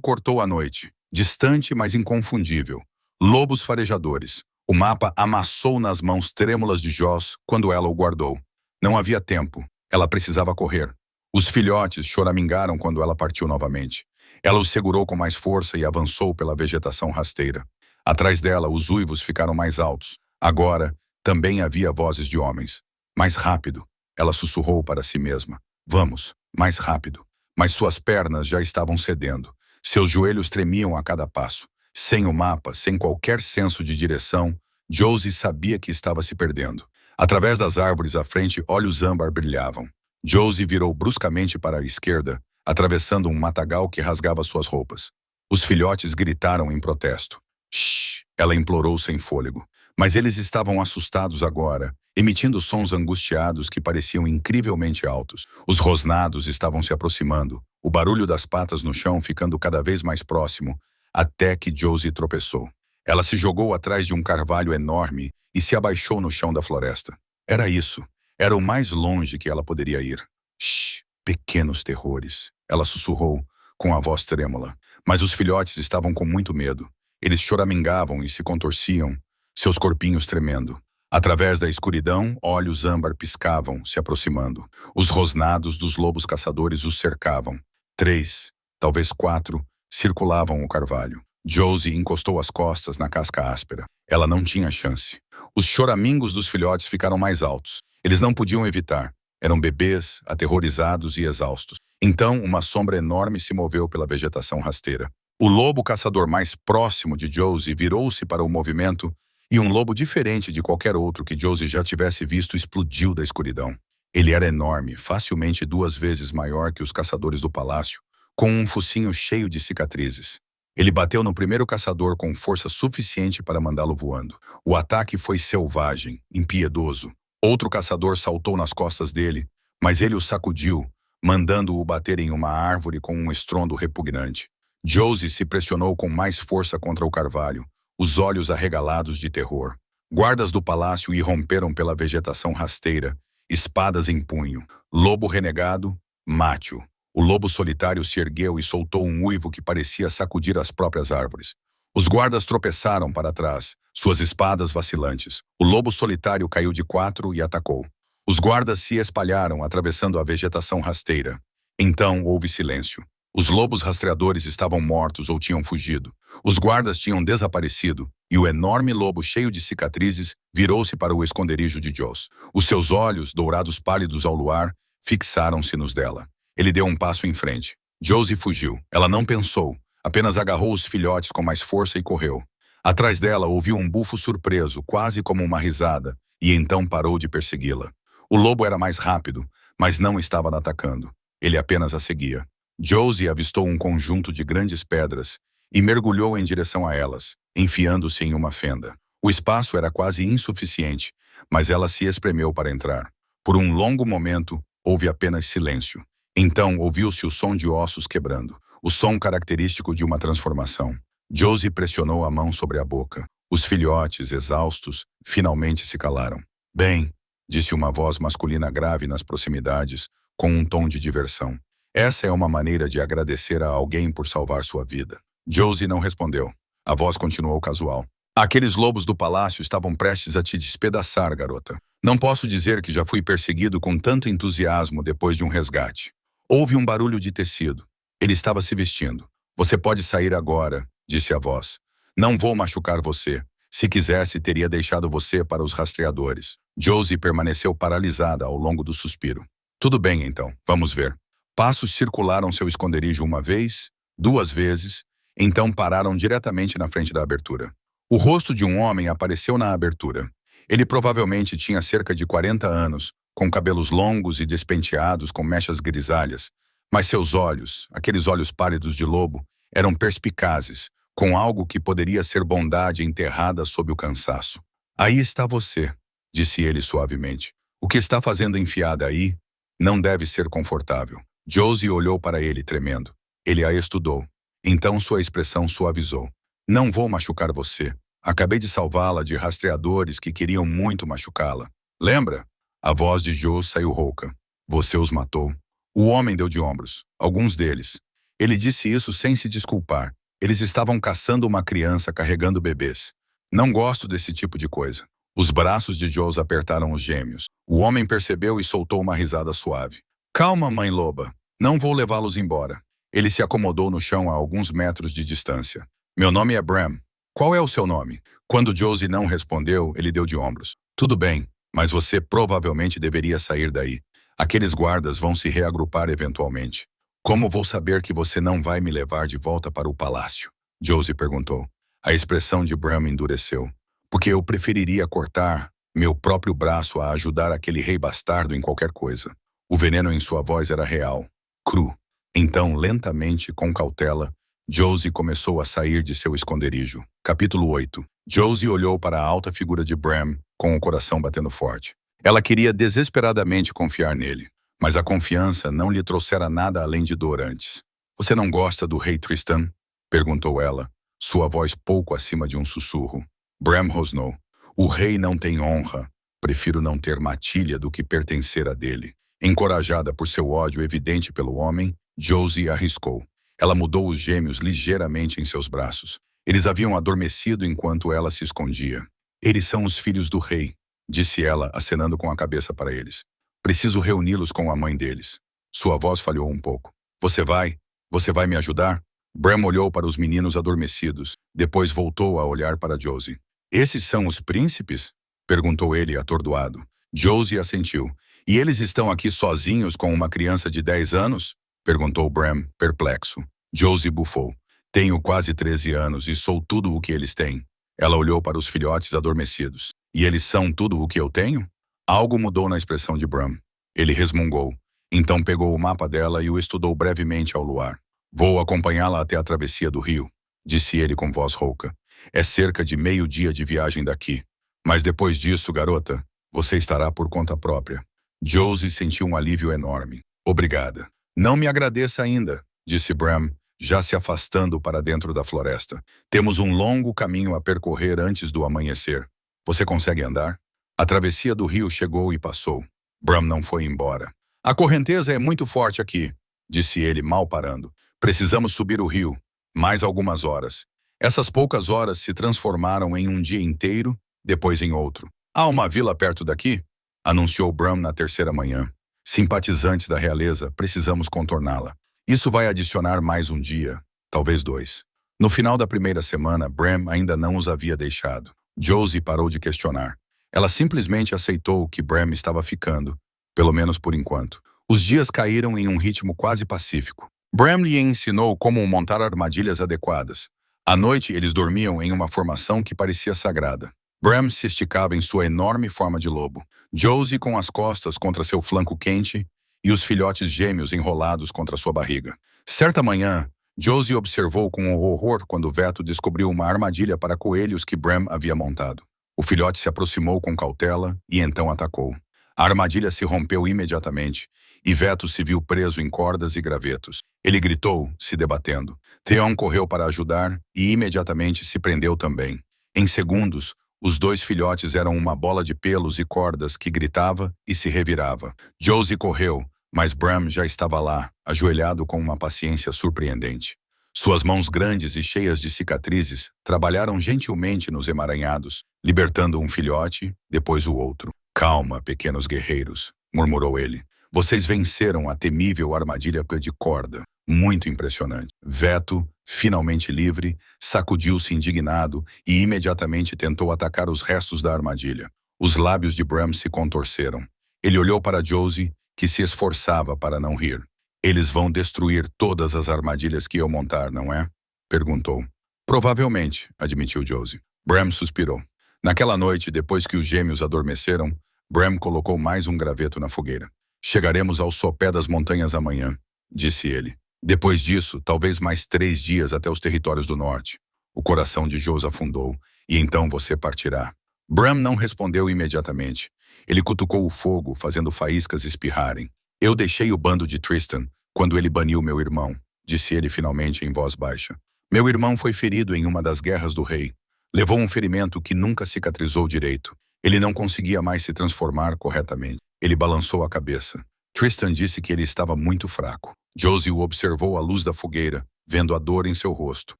cortou a noite, distante, mas inconfundível. Lobos farejadores. O mapa amassou nas mãos trêmulas de Joyce quando ela o guardou. Não havia tempo. Ela precisava correr. Os filhotes choramingaram quando ela partiu novamente. Ela os segurou com mais força e avançou pela vegetação rasteira. Atrás dela, os uivos ficaram mais altos. Agora, também havia vozes de homens. Mais rápido, ela sussurrou para si mesma. Vamos, mais rápido. Mas suas pernas já estavam cedendo. Seus joelhos tremiam a cada passo. Sem o mapa, sem qualquer senso de direção, Joyce sabia que estava se perdendo. Através das árvores à frente, olhos âmbar brilhavam. Joyce virou bruscamente para a esquerda, atravessando um matagal que rasgava suas roupas. Os filhotes gritaram em protesto. Shh! Ela implorou sem fôlego. Mas eles estavam assustados agora, emitindo sons angustiados que pareciam incrivelmente altos. Os rosnados estavam se aproximando, o barulho das patas no chão ficando cada vez mais próximo, até que Joyce tropeçou. Ela se jogou atrás de um carvalho enorme e se abaixou no chão da floresta. Era isso. Era o mais longe que ela poderia ir. Shh! Pequenos terrores. Ela sussurrou, com a voz trêmula. Mas os filhotes estavam com muito medo. Eles choramingavam e se contorciam, seus corpinhos tremendo. Através da escuridão, olhos âmbar piscavam, se aproximando. Os rosnados dos lobos caçadores os cercavam. 3, talvez 4, circulavam o carvalho. Joyce encostou as costas na casca áspera. Ela não tinha chance. Os choramingos dos filhotes ficaram mais altos. Eles não podiam evitar. Eram bebês, aterrorizados e exaustos. Então, uma sombra enorme se moveu pela vegetação rasteira. O lobo caçador mais próximo de Joyce virou-se para o movimento e um lobo diferente de qualquer outro que Joyce já tivesse visto explodiu da escuridão. Ele era enorme, facilmente 2 vezes maior que os caçadores do palácio, com um focinho cheio de cicatrizes. Ele bateu no primeiro caçador com força suficiente para mandá-lo voando. O ataque foi selvagem, impiedoso. Outro caçador saltou nas costas dele, mas ele o sacudiu, mandando-o bater em uma árvore com um estrondo repugnante. Joyce se pressionou com mais força contra o carvalho, os olhos arregalados de terror. Guardas do palácio irromperam pela vegetação rasteira, espadas em punho. Lobo renegado, Mate-o. O lobo solitário se ergueu e soltou um uivo que parecia sacudir as próprias árvores. Os guardas tropeçaram para trás, suas espadas vacilantes. O lobo solitário caiu de quatro e atacou. Os guardas se espalharam, atravessando a vegetação rasteira. Então houve silêncio. Os lobos rastreadores estavam mortos ou tinham fugido. Os guardas tinham desaparecido, e o enorme lobo cheio de cicatrizes virou-se para o esconderijo de Josie. Os seus olhos, dourados pálidos ao luar, fixaram-se nos dela. Ele deu um passo em frente. Josie fugiu. Ela não pensou, apenas agarrou os filhotes com mais força e correu. Atrás dela ouviu um bufo surpreso, quase como uma risada, e então parou de persegui-la. O lobo era mais rápido, mas não estava a atacando. Ele apenas a seguia. Josie avistou um conjunto de grandes pedras e mergulhou em direção a elas, enfiando-se em uma fenda. O espaço era quase insuficiente, mas ela se espremeu para entrar. Por um longo momento, houve apenas silêncio. Então ouviu-se o som de ossos quebrando, o som característico de uma transformação. Josie pressionou a mão sobre a boca. Os filhotes, exaustos, finalmente se calaram. Bem, disse uma voz masculina grave nas proximidades, com um tom de diversão. Essa é uma maneira de agradecer a alguém por salvar sua vida. Josie não respondeu. A voz continuou casual. Aqueles lobos do palácio estavam prestes a te despedaçar, garota. Não posso dizer que já fui perseguido com tanto entusiasmo depois de um resgate. Houve um barulho de tecido. Ele estava se vestindo. Você pode sair agora, disse a voz. Não vou machucar você. Se quisesse, teria deixado você para os rastreadores. Josie permaneceu paralisada ao longo do suspiro. Tudo bem, então. Vamos ver. Passos circularam seu esconderijo uma vez, duas vezes, então pararam diretamente na frente da abertura. O rosto de um homem apareceu na abertura. Ele provavelmente tinha cerca de 40 anos, com cabelos longos e despenteados com mechas grisalhas, mas seus olhos, aqueles olhos pálidos de lobo, eram perspicazes, com algo que poderia ser bondade enterrada sob o cansaço. Aí está você, disse ele suavemente. O que está fazendo enfiada aí não deve ser confortável. Josie olhou para ele, tremendo. Ele a estudou. Então sua expressão suavizou. Não vou machucar você. Acabei de salvá-la de rastreadores que queriam muito machucá-la. Lembra? A voz de Josie saiu rouca. Você os matou. O homem deu de ombros. Alguns deles. Ele disse isso sem se desculpar. Eles estavam caçando uma criança carregando bebês. Não gosto desse tipo de coisa. Os braços de Josie apertaram os gêmeos. O homem percebeu e soltou uma risada suave. Calma, mãe loba. Não vou levá-los embora. Ele se acomodou no chão a alguns metros de distância. Meu nome é Bram. Qual é o seu nome? Quando Josie não respondeu, ele deu de ombros. Tudo bem, mas você provavelmente deveria sair daí. Aqueles guardas vão se reagrupar eventualmente. Como vou saber que você não vai me levar de volta para o palácio? Josie perguntou. A expressão de Bram endureceu. Porque eu preferiria cortar meu próprio braço a ajudar aquele rei bastardo em qualquer coisa. O veneno em sua voz era real, cru. Então, lentamente, com cautela, Josie começou a sair de seu esconderijo. Capítulo 8. Josie olhou para a alta figura de Bram, com o coração batendo forte. Ela queria desesperadamente confiar nele, mas a confiança não lhe trouxera nada além de dor antes. Você não gosta do rei Tristan? Perguntou ela, sua voz pouco acima de um sussurro. Bram rosnou. O rei não tem honra. Prefiro não ter matilha do que pertencer a dele. Encorajada por seu ódio evidente pelo homem, Josie arriscou. Ela mudou os gêmeos ligeiramente em seus braços. Eles haviam adormecido enquanto ela se escondia. Eles são os filhos do rei, disse ela, acenando com a cabeça para eles. Preciso reuni-los com a mãe deles. Sua voz falhou um pouco. Você vai? Você vai me ajudar? Bram olhou para os meninos adormecidos, depois voltou a olhar para Josie. Esses são os príncipes? Perguntou ele, atordoado. Josie assentiu. E eles estão aqui sozinhos com uma criança de 10 anos? Perguntou Bram, perplexo. Josie bufou. Tenho quase 13 anos e sou tudo o que eles têm. Ela olhou para os filhotes adormecidos. E eles são tudo o que eu tenho? Algo mudou na expressão de Bram. Ele resmungou. Então pegou o mapa dela e o estudou brevemente ao luar. Vou acompanhá-la até a travessia do rio, disse ele com voz rouca. É cerca de meio-dia de viagem daqui. Mas depois disso, garota, você estará por conta própria. Josie sentiu um alívio enorme. Obrigada. Não me agradeça ainda, disse Bram, já se afastando para dentro da floresta. Temos um longo caminho a percorrer antes do amanhecer. Você consegue andar? A travessia do rio chegou e passou. Bram não foi embora. A correnteza é muito forte aqui, disse ele, mal parando. Precisamos subir o rio. Mais algumas horas. Essas poucas horas se transformaram em um dia inteiro, depois em outro. Há uma vila perto daqui? Anunciou Bram na terceira manhã. Simpatizantes da realeza, precisamos contorná-la. Isso vai adicionar mais um dia, talvez 2. No final da primeira semana, Bram ainda não os havia deixado. Josie parou de questionar. Ela simplesmente aceitou que Bram estava ficando, pelo menos por enquanto. Os dias caíram em um ritmo quase pacífico. Bram lhe ensinou como montar armadilhas adequadas. À noite, eles dormiam em uma formação que parecia sagrada. Bram se esticava em sua enorme forma de lobo, Josie com as costas contra seu flanco quente e os filhotes gêmeos enrolados contra sua barriga. Certa manhã, Josie observou com horror quando Veto descobriu uma armadilha para coelhos que Bram havia montado. O filhote se aproximou com cautela e então atacou. A armadilha se rompeu imediatamente e Veto se viu preso em cordas e gravetos. Ele gritou, se debatendo. Theon correu para ajudar e imediatamente se prendeu também. Em segundos, os 2 filhotes eram uma bola de pelos e cordas que gritava e se revirava. Josie correu, mas Bram já estava lá, ajoelhado com uma paciência surpreendente. Suas mãos grandes e cheias de cicatrizes trabalharam gentilmente nos emaranhados, libertando um filhote, depois o outro. Calma, pequenos guerreiros, murmurou ele. Vocês venceram a temível armadilha de corda. Muito impressionante. Veto, finalmente livre, sacudiu-se indignado e imediatamente tentou atacar os restos da armadilha. Os lábios de Bram se contorceram. Ele olhou para Josie, que se esforçava para não rir. Eles vão destruir todas as armadilhas que eu montar, não é? Perguntou. Provavelmente, admitiu Josie. Bram suspirou. Naquela noite, depois que os gêmeos adormeceram, Bram colocou mais um graveto na fogueira. Chegaremos ao sopé das montanhas amanhã, disse ele. Depois disso, talvez mais 3 dias até os territórios do norte. O coração de Josie afundou, e então você partirá. Bram não respondeu imediatamente. Ele cutucou o fogo, fazendo faíscas espirrarem. Eu deixei o bando de Tristan quando ele baniu meu irmão, disse ele finalmente em voz baixa. Meu irmão foi ferido em uma das guerras do rei. Levou um ferimento que nunca cicatrizou direito. Ele não conseguia mais se transformar corretamente. Ele balançou a cabeça. Tristan disse que ele estava muito fraco. Josie o observou à luz da fogueira, vendo a dor em seu rosto.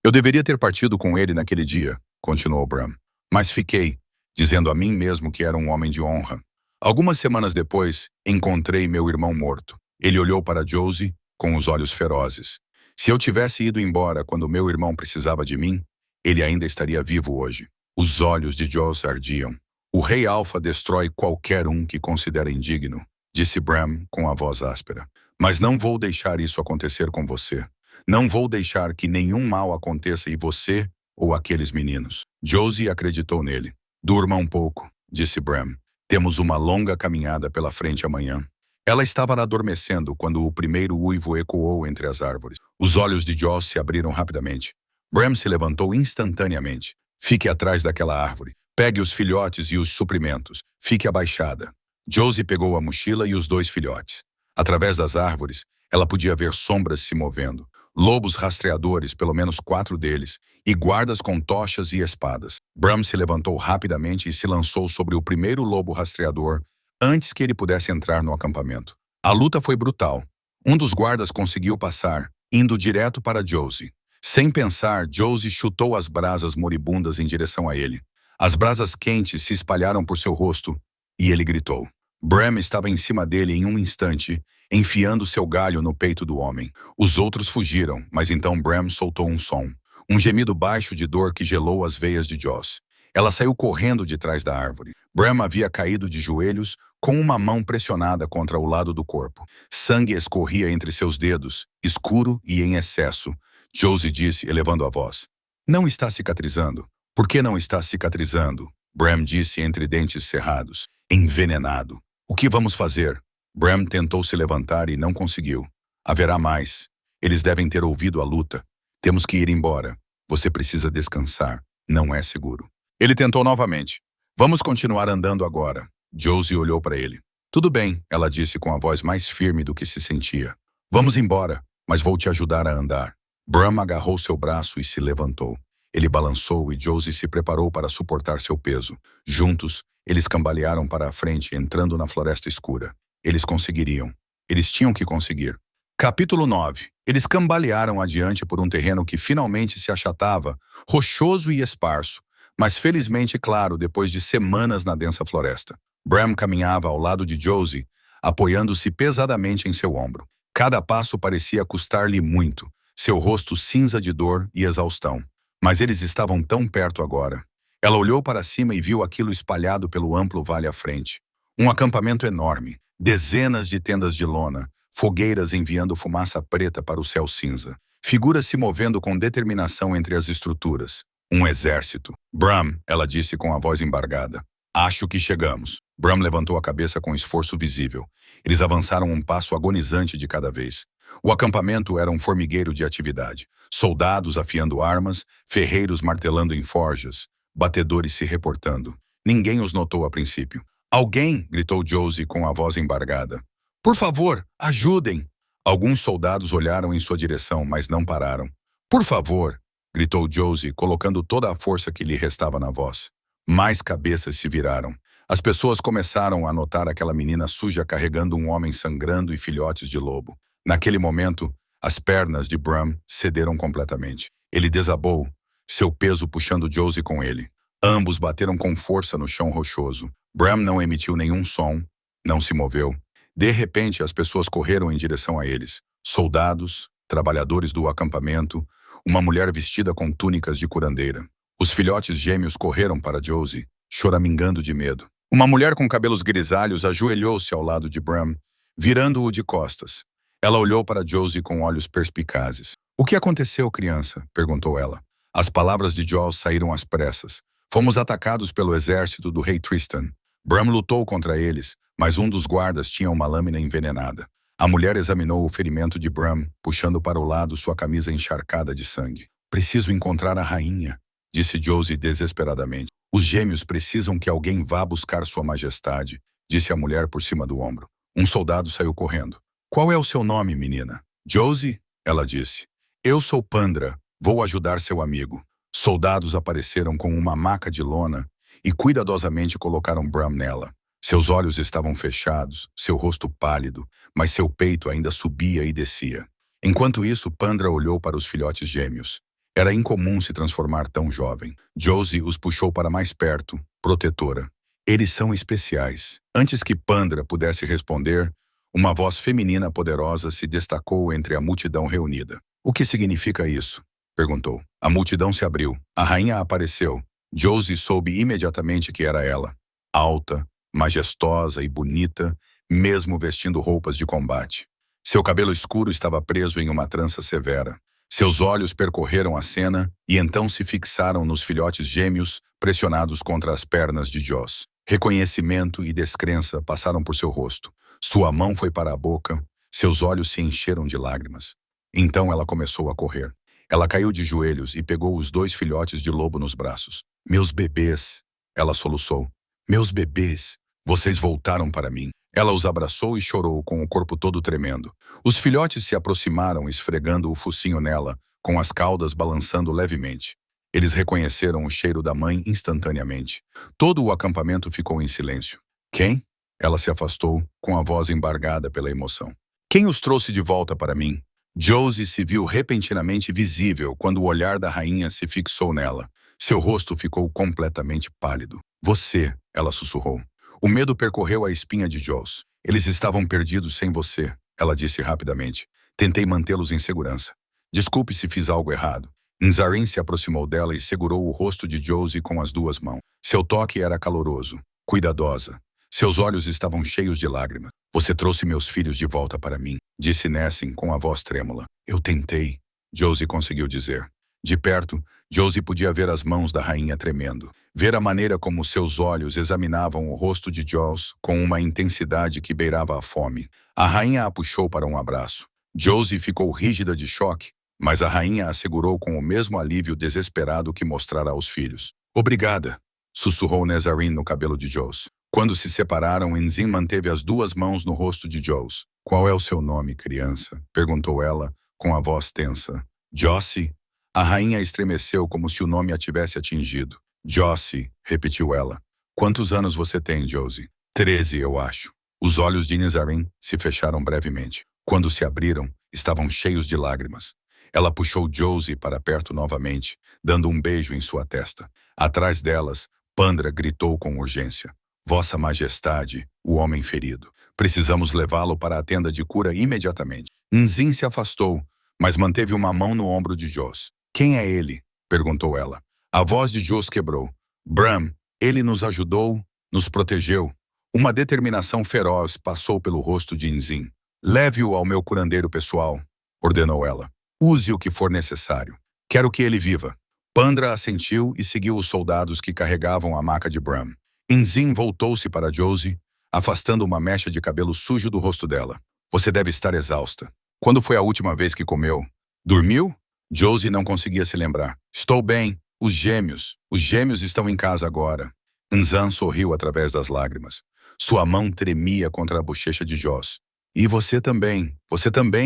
Eu deveria ter partido com ele naquele dia, continuou Bram. Mas fiquei, dizendo a mim mesmo que era um homem de honra. Algumas semanas depois, encontrei meu irmão morto. Ele olhou para Josie com os olhos ferozes. Se eu tivesse ido embora quando meu irmão precisava de mim, ele ainda estaria vivo hoje. Os olhos de Josie ardiam. O Rei Alpha destrói qualquer um que considera indigno, disse Bram com a voz áspera. Mas não vou deixar isso acontecer com você. Não vou deixar que nenhum mal aconteça em você ou aqueles meninos. Josie acreditou nele. Durma um pouco, disse Bram. Temos uma longa caminhada pela frente amanhã. Ela estava adormecendo quando o primeiro uivo ecoou entre as árvores. Os olhos de Josie se abriram rapidamente. Bram se levantou instantaneamente. Fique atrás daquela árvore. Pegue os filhotes e os suprimentos. Fique abaixada. Josie pegou a mochila e os 2 filhotes. Através das árvores, ela podia ver sombras se movendo. Lobos rastreadores, pelo menos 4 deles, e guardas com tochas e espadas. Bram se levantou rapidamente e se lançou sobre o primeiro lobo rastreador antes que ele pudesse entrar no acampamento. A luta foi brutal. Um dos guardas conseguiu passar, indo direto para Josie. Sem pensar, Josie chutou as brasas moribundas em direção a ele. As brasas quentes se espalharam por seu rosto e ele gritou. Bram estava em cima dele em um instante, enfiando seu galho no peito do homem. Os outros fugiram, mas então Bram soltou um som. Um gemido baixo de dor que gelou as veias de Josie. Ela saiu correndo de trás da árvore. Bram havia caído de joelhos, com uma mão pressionada contra o lado do corpo. Sangue escorria entre seus dedos, escuro e em excesso. Josie disse, elevando a voz. Não está cicatrizando. Por que não está cicatrizando? Bram disse entre dentes cerrados. Envenenado. O que vamos fazer? Bram tentou se levantar e não conseguiu. Haverá mais. Eles devem ter ouvido a luta. Temos que ir embora. Você precisa descansar. Não é seguro. Ele tentou novamente. Vamos continuar andando agora. Josie olhou para ele. Tudo bem, ela disse com a voz mais firme do que se sentia. Vamos embora, mas vou te ajudar a andar. Bram agarrou seu braço e se levantou. Ele balançou e Josie se preparou para suportar seu peso. Juntos, eles cambalearam para a frente, entrando na floresta escura. Eles conseguiriam. Eles tinham que conseguir. Capítulo 9. Eles cambalearam adiante por um terreno que finalmente se achatava, rochoso e esparso, mas felizmente claro depois de semanas na densa floresta. Bram caminhava ao lado de Josie, apoiando-se pesadamente em seu ombro. Cada passo parecia custar-lhe muito, seu rosto cinza de dor e exaustão. Mas eles estavam tão perto agora. Ela olhou para cima e viu aquilo espalhado pelo amplo vale à frente. Um acampamento enorme, dezenas de tendas de lona, fogueiras enviando fumaça preta para o céu cinza. Figuras se movendo com determinação entre as estruturas. Um exército. Bram, ela disse com a voz embargada. Acho que chegamos. Bram levantou a cabeça com esforço visível. Eles avançaram um passo agonizante de cada vez. O acampamento era um formigueiro de atividade. Soldados afiando armas, ferreiros martelando em forjas, batedores se reportando. Ninguém os notou a princípio. Alguém, gritou Josie com a voz embargada. Por favor, ajudem! Alguns soldados olharam em sua direção, mas não pararam. Por favor, gritou Josie, colocando toda a força que lhe restava na voz. Mais cabeças se viraram. As pessoas começaram a notar aquela menina suja carregando um homem sangrando e filhotes de lobo. Naquele momento, as pernas de Bram cederam completamente. Ele desabou, seu peso puxando Josie com ele. Ambos bateram com força no chão rochoso. Bram não emitiu nenhum som, não se moveu. De repente, as pessoas correram em direção a eles. Soldados, trabalhadores do acampamento, uma mulher vestida com túnicas de curandeira. Os filhotes gêmeos correram para Josie, choramingando de medo. Uma mulher com cabelos grisalhos ajoelhou-se ao lado de Bram, virando-o de costas. Ela olhou para Josie com olhos perspicazes. O que aconteceu, criança? Perguntou ela. As palavras de Jaws saíram às pressas. Fomos atacados pelo exército do rei Tristan. Bram lutou contra eles, mas um dos guardas tinha uma lâmina envenenada. A mulher examinou o ferimento de Bram, puxando para o lado sua camisa encharcada de sangue. Preciso encontrar a rainha, disse Josie desesperadamente. Os gêmeos precisam que alguém vá buscar sua majestade, disse a mulher por cima do ombro. Um soldado saiu correndo. Qual é o seu nome, menina? Josie, ela disse. Eu sou Pandra, vou ajudar seu amigo. Soldados apareceram com uma maca de lona e cuidadosamente colocaram Bram nela. Seus olhos estavam fechados, seu rosto pálido, mas seu peito ainda subia e descia. Enquanto isso, Pandra olhou para os filhotes gêmeos. Era incomum se transformar tão jovem. Josie os puxou para mais perto, protetora. Eles são especiais. Antes que Pandra pudesse responder, uma voz feminina poderosa se destacou entre a multidão reunida. O que significa isso? Perguntou. A multidão se abriu. A rainha apareceu. Josie soube imediatamente que era ela. Alta, majestosa e bonita, mesmo vestindo roupas de combate. Seu cabelo escuro estava preso em uma trança severa. Seus olhos percorreram a cena e então se fixaram nos filhotes gêmeos pressionados contra as pernas de Jaws. Reconhecimento e descrença passaram por seu rosto. Sua mão foi para a boca, seus olhos se encheram de lágrimas. Então ela começou a correr. Ela caiu de joelhos e pegou os 2 filhotes de lobo nos braços. Meus bebês, ela soluçou. Meus bebês, vocês voltaram para mim. Ela os abraçou e chorou com o corpo todo tremendo. Os filhotes se aproximaram esfregando o focinho nela, com as caudas balançando levemente. Eles reconheceram o cheiro da mãe instantaneamente. Todo o acampamento ficou em silêncio. Quem? Ela se afastou, com a voz embargada pela emoção. Quem os trouxe de volta para mim? Josie se viu repentinamente visível quando o olhar da rainha se fixou nela. Seu rosto ficou completamente pálido. Você, ela sussurrou. O medo percorreu a espinha de Jaws. Eles estavam perdidos sem você, ela disse rapidamente. Tentei mantê-los em segurança. Desculpe se fiz algo errado. Nzarin se aproximou dela e segurou o rosto de Josie com as 2 mãos. Seu toque era caloroso, cuidadosa. Seus olhos estavam cheios de lágrimas. Você trouxe meus filhos de volta para mim, disse Nessin com a voz trêmula. Eu tentei, Josie conseguiu dizer. De perto, Josie podia ver as mãos da rainha tremendo. Ver a maneira como seus olhos examinavam o rosto de Jaws com uma intensidade que beirava a fome. A rainha a puxou para um abraço. Josie ficou rígida de choque, mas a rainha a segurou com o mesmo alívio desesperado que mostrara aos filhos. Obrigada, sussurrou Nezarin no cabelo de Jaws. Quando se separaram, Enzin manteve as 2 mãos no rosto de Jaws. Qual é o seu nome, criança? Perguntou ela, com a voz tensa. Josie? A rainha estremeceu como se o nome a tivesse atingido. Josie, repetiu ela. Quantos anos você tem, Josie? 13, eu acho. Os olhos de Nizarin se fecharam brevemente. Quando se abriram, estavam cheios de lágrimas. Ela puxou Josie para perto novamente, dando um beijo em sua testa. Atrás delas, Pandra gritou com urgência. Vossa Majestade, o homem ferido. Precisamos levá-lo para a tenda de cura imediatamente. Nzin se afastou, mas manteve uma mão no ombro de Jos. Quem é ele? Perguntou ela. A voz de Jos quebrou. Bram, ele nos ajudou, nos protegeu. Uma determinação feroz passou pelo rosto de Nzin. Leve-o ao meu curandeiro pessoal, ordenou ela. Use o que for necessário. Quero que ele viva. Pandra assentiu e seguiu os soldados que carregavam a maca de Bram. Nzin voltou-se para Josie, afastando uma mecha de cabelo sujo do rosto dela. Você deve estar exausta. Quando foi a última vez que comeu? Dormiu? Josie não conseguia se lembrar. Estou bem. Os gêmeos estão em casa agora. Nzan sorriu através das lágrimas. Sua mão tremia contra a bochecha de Jos. E você também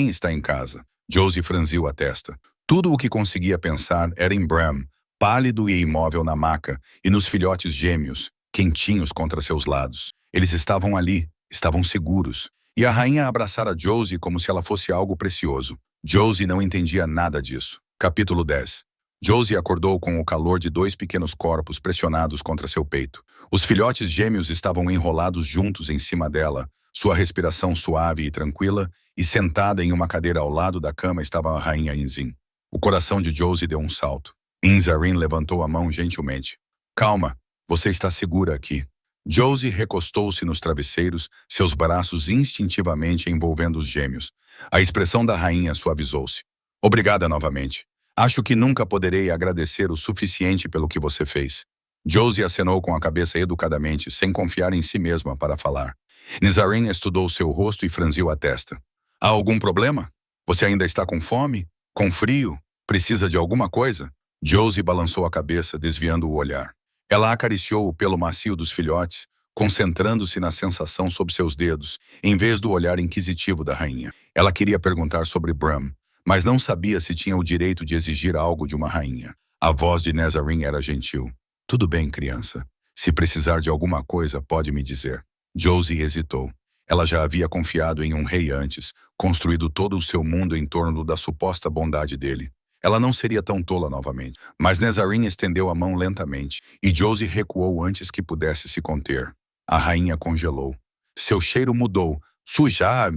está em casa. Josie franziu a testa. Tudo o que conseguia pensar era em Bram, pálido e imóvel na maca, e nos filhotes gêmeos, quentinhos contra seus lados. Eles estavam ali, estavam seguros. E a rainha abraçara Josie como se ela fosse algo precioso. Josie não entendia nada disso. Capítulo 10. Josie acordou com o calor de 2 pequenos corpos pressionados contra seu peito. Os filhotes gêmeos estavam enrolados juntos em cima dela, sua respiração suave e tranquila, e sentada em uma cadeira ao lado da cama estava a rainha Nzin. O coração de Josie deu um salto. Nizarin levantou a mão gentilmente. Calma, você está segura aqui. Josie recostou-se nos travesseiros, seus braços instintivamente envolvendo os gêmeos. A expressão da rainha suavizou-se. Obrigada novamente. Acho que nunca poderei agradecer o suficiente pelo que você fez. Josie acenou com a cabeça educadamente, sem confiar em si mesma para falar. Nizarin estudou seu rosto e franziu a testa. Há algum problema? Você ainda está com fome? Com frio? Precisa de alguma coisa? Josie balançou a cabeça, desviando o olhar. Ela acariciou o pelo macio dos filhotes, concentrando-se na sensação sob seus dedos, em vez do olhar inquisitivo da rainha. Ela queria perguntar sobre Bram, mas não sabia se tinha o direito de exigir algo de uma rainha. A voz de Nizarin era gentil. Tudo bem, criança. Se precisar de alguma coisa, pode me dizer. Josie hesitou. Ela já havia confiado em um rei antes, construído todo o seu mundo em torno da suposta bondade dele. Ela não seria tão tola novamente. Mas Nizarin estendeu a mão lentamente, e Josie recuou antes que pudesse se conter. A rainha congelou. Seu cheiro mudou. Sujar...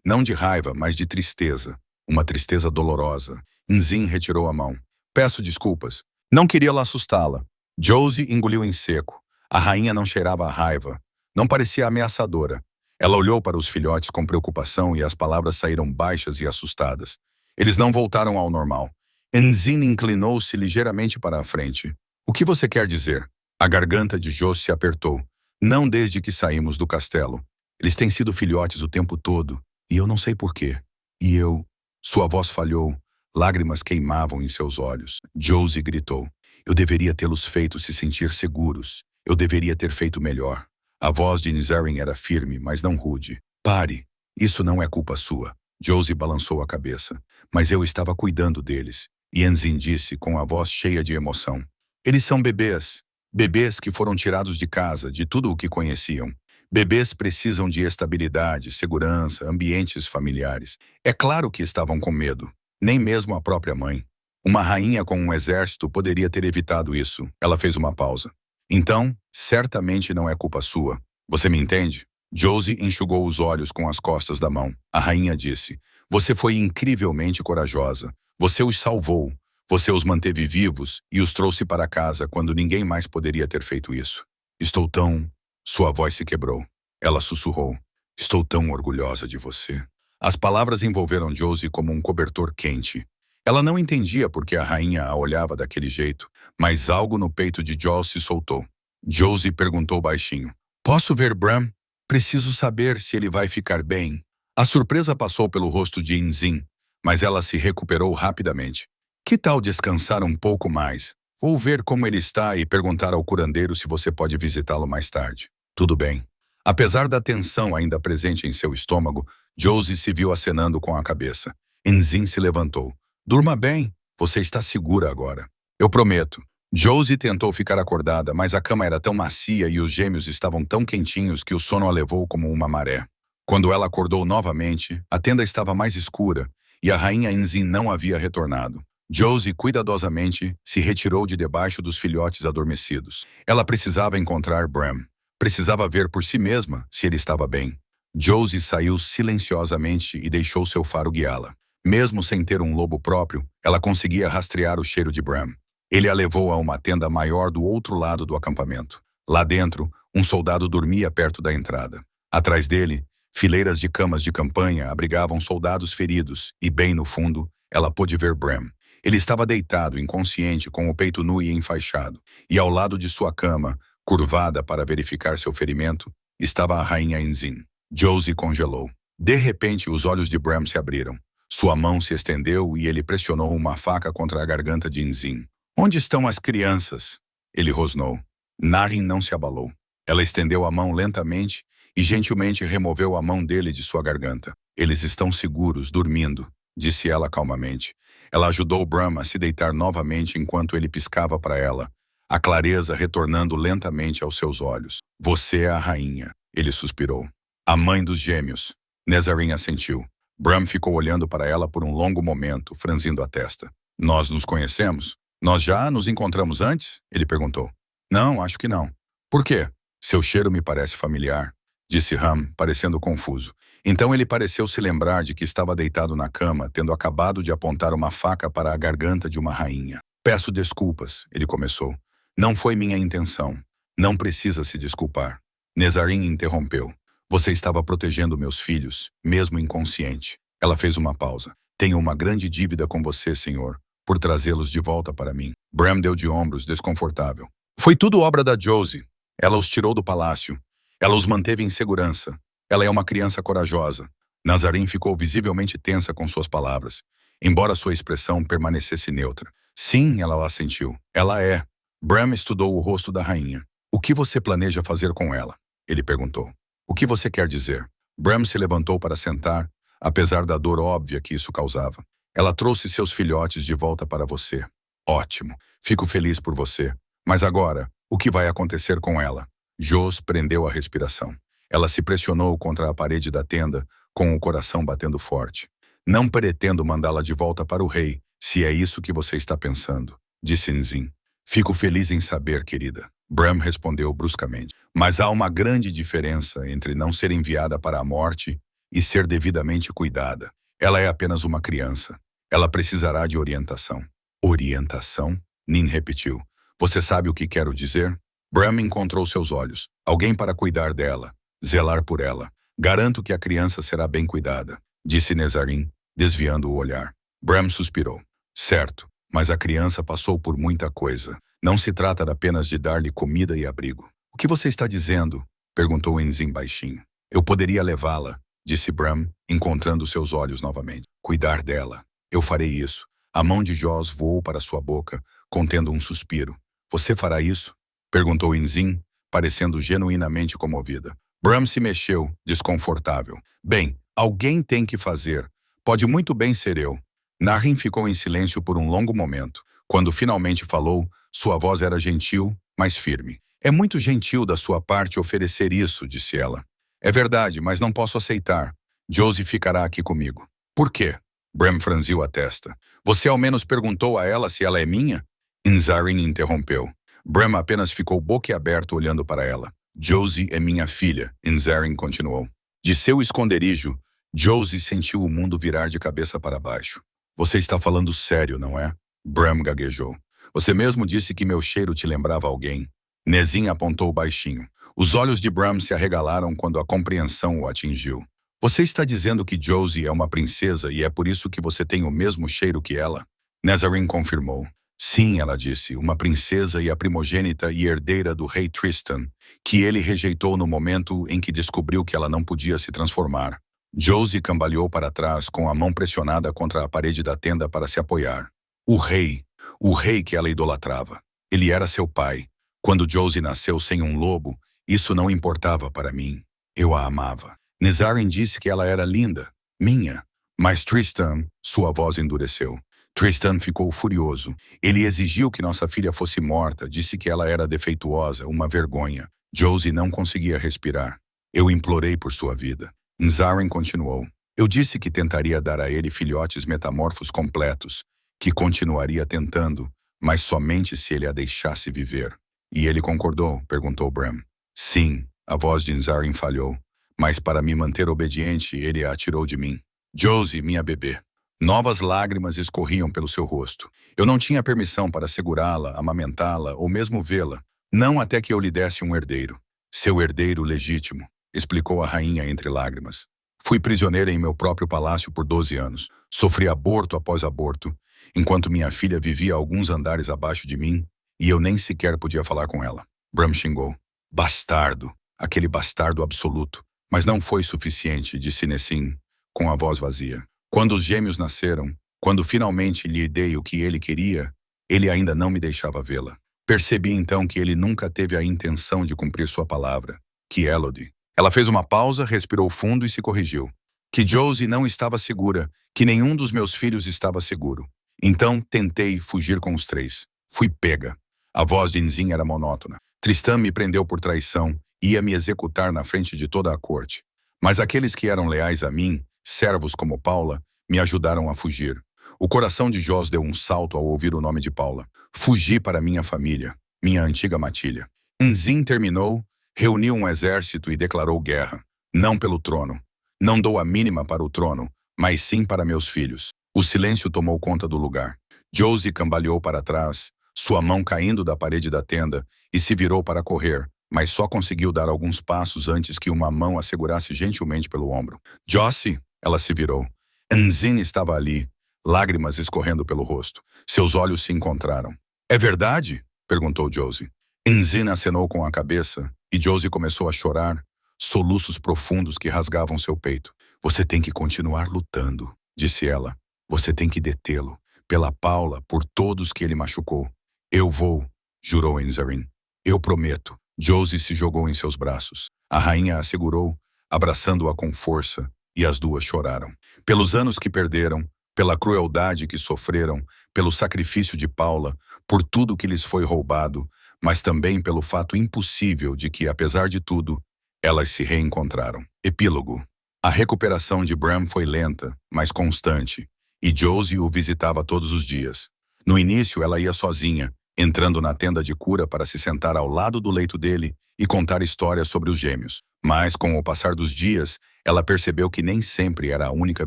Não de raiva, mas de tristeza. Uma tristeza dolorosa. Nzin retirou a mão. Peço desculpas. Não queria lá assustá-la. Josie engoliu em seco. A rainha não cheirava a raiva. Não parecia ameaçadora. Ela olhou para os filhotes com preocupação e as palavras saíram baixas e assustadas. Eles não voltaram ao normal. Nzin inclinou-se ligeiramente para a frente. O que você quer dizer? A garganta de Jos se apertou. Não desde que saímos do castelo. Eles têm sido filhotes o tempo todo. E eu não sei porquê. E eu... Sua voz falhou. Lágrimas queimavam em seus olhos. Josie gritou. Eu deveria tê-los feito se sentir seguros. Eu deveria ter feito melhor. A voz de Nizarin era firme, mas não rude. Pare. Isso não é culpa sua. Josie balançou a cabeça. Mas eu estava cuidando deles. E Nzin disse com a voz cheia de emoção. Eles são bebês. Bebês que foram tirados de casa, de tudo o que conheciam. Bebês precisam de estabilidade, segurança, ambientes familiares. É claro que estavam com medo. Nem mesmo a própria mãe. Uma rainha com um exército poderia ter evitado isso. Ela fez uma pausa. Então, certamente não é culpa sua. Você me entende? Josie enxugou os olhos com as costas da mão. A rainha disse, você foi incrivelmente corajosa. Você os salvou. Você os manteve vivos e os trouxe para casa quando ninguém mais poderia ter feito isso. Estou tão... Sua voz se quebrou. Ela sussurrou. Estou tão orgulhosa de você. As palavras envolveram Josie como um cobertor quente. Ela não entendia por que a rainha a olhava daquele jeito, mas algo no peito de Josie se soltou. Josie perguntou baixinho. Posso ver Bram? Preciso saber se ele vai ficar bem. A surpresa passou pelo rosto de Nzin, mas ela se recuperou rapidamente. Que tal descansar um pouco mais? Vou ver como ele está e perguntar ao curandeiro se você pode visitá-lo mais tarde. Tudo bem. Apesar da tensão ainda presente em seu estômago, Josie se viu acenando com a cabeça. Nzin se levantou. Durma bem. Você está segura agora. Eu prometo. Josie tentou ficar acordada, mas a cama era tão macia e os gêmeos estavam tão quentinhos que o sono a levou como uma maré. Quando ela acordou novamente, a tenda estava mais escura e a rainha Inzin não havia retornado. Josie cuidadosamente se retirou de debaixo dos filhotes adormecidos. Ela precisava encontrar Bram. Precisava ver por si mesma se ele estava bem. Josie saiu silenciosamente e deixou seu faro guiá-la. Mesmo sem ter um lobo próprio, ela conseguia rastrear o cheiro de Bram. Ele a levou a uma tenda maior do outro lado do acampamento. Lá dentro, um soldado dormia perto da entrada. Atrás dele, fileiras de camas de campanha abrigavam soldados feridos e, bem no fundo, ela pôde ver Bram. Ele estava deitado, inconsciente, com o peito nu e enfaixado. E ao lado de sua cama, curvada para verificar seu ferimento, estava a rainha Inzin. Josie congelou. De repente, os olhos de Bram se abriram. Sua mão se estendeu e ele pressionou uma faca contra a garganta de Inzin. "Onde estão as crianças?" Ele rosnou. Nahrin não se abalou. Ela estendeu a mão lentamente e gentilmente removeu a mão dele de sua garganta. "Eles estão seguros, dormindo", disse ela calmamente. Ela ajudou Bram a se deitar novamente enquanto ele piscava para ela, a clareza retornando lentamente aos seus olhos. "Você é a rainha", ele suspirou. "A mãe dos gêmeos." Nezarin assentiu. Bram ficou olhando para ela por um longo momento, franzindo a testa. "Nós nos conhecemos? Nós já nos encontramos antes?" ele perguntou. "Não, acho que não." "Por quê?" "Seu cheiro me parece familiar", disse Ram, parecendo confuso. Então ele pareceu se lembrar de que estava deitado na cama, tendo acabado de apontar uma faca para a garganta de uma rainha. "Peço desculpas", ele começou. "Não foi minha intenção. Não precisa se desculpar." Nezarin interrompeu. "Você estava protegendo meus filhos, mesmo inconsciente." Ela fez uma pausa. "Tenho uma grande dívida com você, senhor, por trazê-los de volta para mim." Bram deu de ombros, desconfortável. "Foi tudo obra da Josie. Ela os tirou do palácio. Ela os manteve em segurança. Ela é uma criança corajosa." Nezarin ficou visivelmente tensa com suas palavras, embora sua expressão permanecesse neutra. "Sim", ela assentiu. "Ela é." Bram estudou o rosto da rainha. "O que você planeja fazer com ela?" ele perguntou. "O que você quer dizer?" Bram se levantou para sentar, apesar da dor óbvia que isso causava. "Ela trouxe seus filhotes de volta para você." "Ótimo. Fico feliz por você. Mas agora, o que vai acontecer com ela?" Jos prendeu a respiração. Ela se pressionou contra a parede da tenda, com o coração batendo forte. "Não pretendo mandá-la de volta para o rei, se é isso que você está pensando", disse Inzin. "Fico feliz em saber, querida", Bram respondeu bruscamente. "Mas há uma grande diferença entre não ser enviada para a morte e ser devidamente cuidada. Ela é apenas uma criança. Ela precisará de orientação." "Orientação?" Nin repetiu. "Você sabe o que quero dizer?" Bram encontrou seus olhos. "Alguém para cuidar dela, zelar por ela. Garanto que a criança será bem cuidada", disse Nezarin, desviando o olhar. Bram suspirou. "Certo, mas a criança passou por muita coisa. Não se trata apenas de dar-lhe comida e abrigo." "O que você está dizendo?" perguntou Inzin baixinho. "Eu poderia levá-la", disse Bram, encontrando seus olhos novamente. "Cuidar dela. Eu farei isso." A mão de Jos voou para sua boca, contendo um suspiro. "Você fará isso?" perguntou Inzin, parecendo genuinamente comovida. Bram se mexeu, desconfortável. "Bem, alguém tem que fazer. Pode muito bem ser eu." Nahrin ficou em silêncio por um longo momento. Quando finalmente falou, sua voz era gentil, mas firme. "É muito gentil da sua parte oferecer isso", disse ela. "É verdade, mas não posso aceitar. Josie ficará aqui comigo." "Por quê?" Bram franziu a testa. "Você ao menos perguntou a ela se ela é minha?" Inzarin interrompeu. Bram apenas ficou boquiaberto olhando para ela. "Josie é minha filha", Inzarin continuou. De seu esconderijo, Josie sentiu o mundo virar de cabeça para baixo. "Você está falando sério, não é?" Bram gaguejou. "Você mesmo disse que meu cheiro te lembrava alguém." Nezin apontou baixinho. Os olhos de Bram se arregalaram quando a compreensão o atingiu. "Você está dizendo que Josie é uma princesa e é por isso que você tem o mesmo cheiro que ela?" Nezarin confirmou. "Sim", ela disse, "uma princesa e a primogênita e herdeira do rei Tristan, que ele rejeitou no momento em que descobriu que ela não podia se transformar." Josie cambaleou para trás com a mão pressionada contra a parede da tenda para se apoiar. O rei que ela idolatrava. Ele era seu pai. Quando Josie nasceu sem um lobo, isso não importava para mim. Eu a amava. Nezarin disse que ela era linda, minha. Mas Tristan, sua voz endureceu. Tristan ficou furioso. Ele exigiu que nossa filha fosse morta, disse que ela era defeituosa, uma vergonha. Josie não conseguia respirar. Eu implorei por sua vida. Nzaren continuou. Eu disse que tentaria dar a ele filhotes metamorfos completos, que continuaria tentando, mas somente se ele a deixasse viver. E ele concordou? Perguntou Bram. Sim, a voz de Nzaren falhou. Mas para me manter obediente, ele a atirou de mim. Josie, minha bebê. Novas lágrimas escorriam pelo seu rosto. Eu não tinha permissão para segurá-la, amamentá-la ou mesmo vê-la, não até que eu lhe desse um herdeiro. Seu herdeiro legítimo, explicou a rainha entre lágrimas. Fui prisioneira em meu próprio palácio por 12 anos. Sofri aborto após aborto, enquanto minha filha vivia alguns andares abaixo de mim, e eu nem sequer podia falar com ela. Bram xingou. Bastardo, aquele bastardo absoluto. Mas não foi suficiente, disse Nessim, com a voz vazia. Quando os gêmeos nasceram, quando finalmente lhe dei o que ele queria, ele ainda não me deixava vê-la. Percebi então que ele nunca teve a intenção de cumprir sua palavra, que Elodie. Ela fez uma pausa, respirou fundo e se corrigiu. Que Josie não estava segura, que nenhum dos meus filhos estava seguro. Então tentei fugir com os 3. Fui pega. A voz de Nzin era monótona. Tristan me prendeu por traição e ia me executar na frente de toda a corte. Mas aqueles que eram leais a mim, servos como Paula, me ajudaram a fugir. O coração de Jos deu um salto ao ouvir o nome de Paula. Fugi para minha família, minha antiga matilha. Nzin terminou, reuniu um exército e declarou guerra. Não pelo trono. Não dou a mínima para o trono, mas sim para meus filhos. O silêncio tomou conta do lugar. Josie cambaleou para trás, sua mão caindo da parede da tenda, e se virou para correr, mas só conseguiu dar alguns passos antes que uma mão a segurasse gentilmente pelo ombro. Josie, ela se virou. Nzin estava ali, lágrimas escorrendo pelo rosto. Seus olhos se encontraram. É verdade? Perguntou Josie. Nzin acenou com a cabeça e Josie começou a chorar, soluços profundos que rasgavam seu peito. Você tem que continuar lutando, disse ela. Você tem que detê-lo. Pela Paula, por todos que ele machucou. Eu vou, jurou Nzaren. Eu prometo. Josie se jogou em seus braços. A rainha a segurou, abraçando-a com força, e as duas choraram. Pelos anos que perderam, pela crueldade que sofreram, pelo sacrifício de Paula, por tudo que lhes foi roubado, mas também pelo fato impossível de que, apesar de tudo, elas se reencontraram. Epílogo. A recuperação de Bram foi lenta, mas constante, e Josie o visitava todos os dias. No início, ela ia sozinha, entrando na tenda de cura para se sentar ao lado do leito dele e contar histórias sobre os gêmeos. Mas, com o passar dos dias, ela percebeu que nem sempre era a única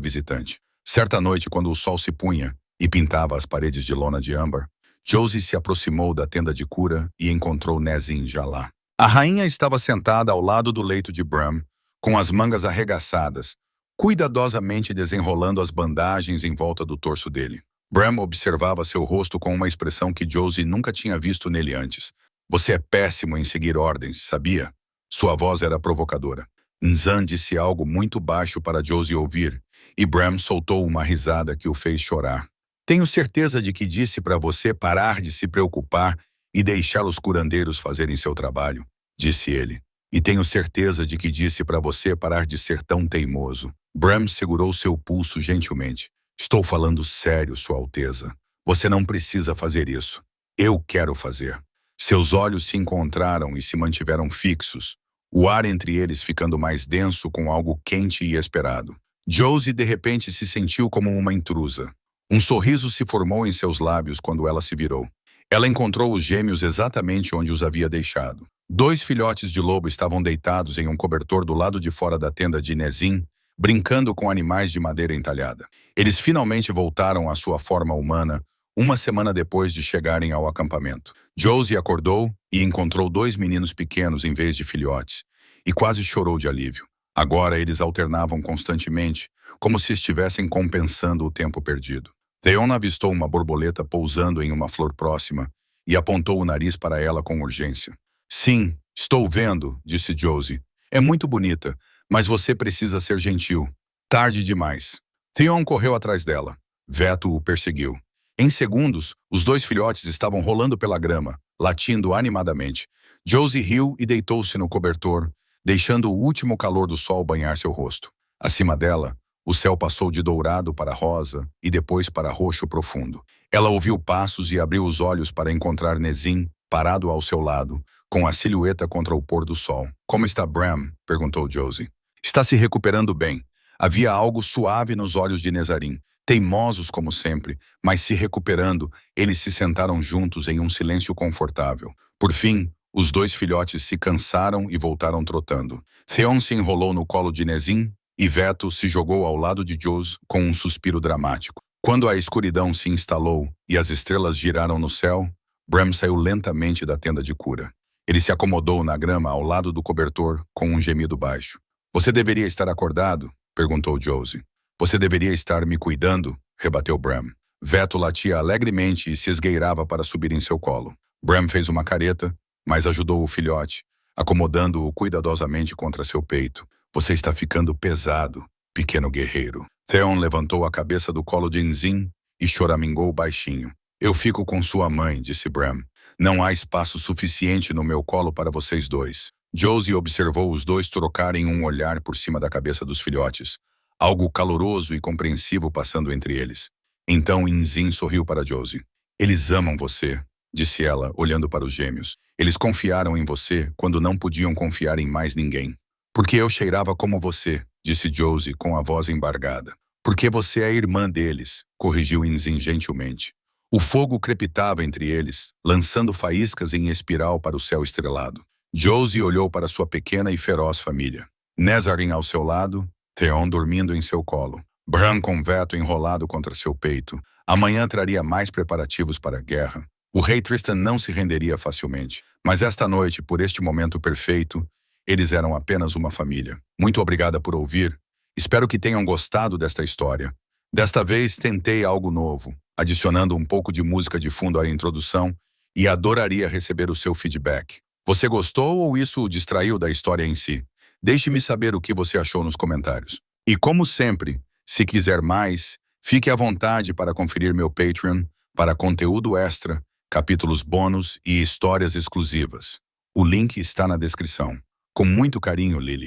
visitante. Certa noite, quando o sol se punha e pintava as paredes de lona de âmbar, Josie se aproximou da tenda de cura e encontrou Nessim já lá. A rainha estava sentada ao lado do leito de Bram, com as mangas arregaçadas, cuidadosamente desenrolando as bandagens em volta do torso dele. Bram observava seu rosto com uma expressão que Josie nunca tinha visto nele antes. Você é péssimo em seguir ordens, sabia? Sua voz era provocadora. Nzan disse algo muito baixo para Josie ouvir, e Bram soltou uma risada que o fez chorar. Tenho certeza de que disse para você parar de se preocupar e deixar os curandeiros fazerem seu trabalho, disse ele. E tenho certeza de que disse para você parar de ser tão teimoso. Bram segurou seu pulso gentilmente. Estou falando sério, Sua Alteza. Você não precisa fazer isso. Eu quero fazer. Seus olhos se encontraram e se mantiveram fixos, o ar entre eles ficando mais denso com algo quente e esperado. Josie de repente se sentiu como uma intrusa. Um sorriso se formou em seus lábios quando ela se virou. Ela encontrou os gêmeos exatamente onde os havia deixado. 2 filhotes de lobo estavam deitados em um cobertor do lado de fora da tenda de Nessim, brincando com animais de madeira entalhada. Eles finalmente voltaram à sua forma humana, uma semana depois de chegarem ao acampamento. Josie acordou e encontrou 2 meninos pequenos em vez de filhotes, e quase chorou de alívio. Agora eles alternavam constantemente, como se estivessem compensando o tempo perdido. Theon avistou uma borboleta pousando em uma flor próxima e apontou o nariz para ela com urgência. Sim, estou vendo, disse Josie. É muito bonita, mas você precisa ser gentil. Tarde demais. Theon correu atrás dela. Veto o perseguiu. Em segundos, os 2 filhotes estavam rolando pela grama, latindo animadamente. Josie riu e deitou-se no cobertor, deixando o último calor do sol banhar seu rosto. Acima dela, O céu passou de dourado para rosa e depois para roxo profundo. Ela ouviu passos e abriu os olhos para encontrar Nezin, parado ao seu lado, com a silhueta contra o pôr do sol. "Como está Bram?" perguntou Josie. "Está se recuperando bem." Havia algo suave nos olhos de Nezarim. Teimosos como sempre, mas se recuperando, eles se sentaram juntos em um silêncio confortável. Por fim, os dois filhotes se cansaram e voltaram trotando. Theon se enrolou no colo de Nezin e Veto se jogou ao lado de Josie com um suspiro dramático. Quando a escuridão se instalou e as estrelas giraram no céu, Bram saiu lentamente da tenda de cura. Ele se acomodou na grama ao lado do cobertor com um gemido baixo. "Você deveria estar acordado?" perguntou Josie. "Você deveria estar me cuidando?" rebateu Bram. Veto latia alegremente e se esgueirava para subir em seu colo. Bram fez uma careta, mas ajudou o filhote, acomodando-o cuidadosamente contra seu peito. "Você está ficando pesado, pequeno guerreiro." Theon levantou a cabeça do colo de Enzin e choramingou baixinho. "Eu fico com sua mãe", disse Bram. "Não há espaço suficiente no meu colo para vocês dois." Josie observou os dois trocarem um olhar por cima da cabeça dos filhotes, algo caloroso e compreensivo passando entre eles. Então Enzin sorriu para Josie. "Eles amam você", disse ela, olhando para os gêmeos. "Eles confiaram em você quando não podiam confiar em mais ninguém." "Porque eu cheirava como você", disse Josie com a voz embargada. "Porque você é irmã deles", corrigiu Enzin gentilmente. O fogo crepitava entre eles, lançando faíscas em espiral para o céu estrelado. Josie olhou para sua pequena e feroz família. Nezarim ao seu lado, Theon dormindo em seu colo, Bran com Veto enrolado contra seu peito. Amanhã traria mais preparativos para a guerra. O rei Tristan não se renderia facilmente. Mas esta noite, por este momento perfeito, eles eram apenas uma família. Muito obrigada por ouvir. Espero que tenham gostado desta história. Desta vez tentei algo novo, adicionando um pouco de música de fundo à introdução, e adoraria receber o seu feedback. Você gostou ou isso o distraiu da história em si? Deixe-me saber o que você achou nos comentários. E como sempre, se quiser mais, fique à vontade para conferir meu Patreon para conteúdo extra, capítulos bônus e histórias exclusivas. O link está na descrição. Com muito carinho, Lily.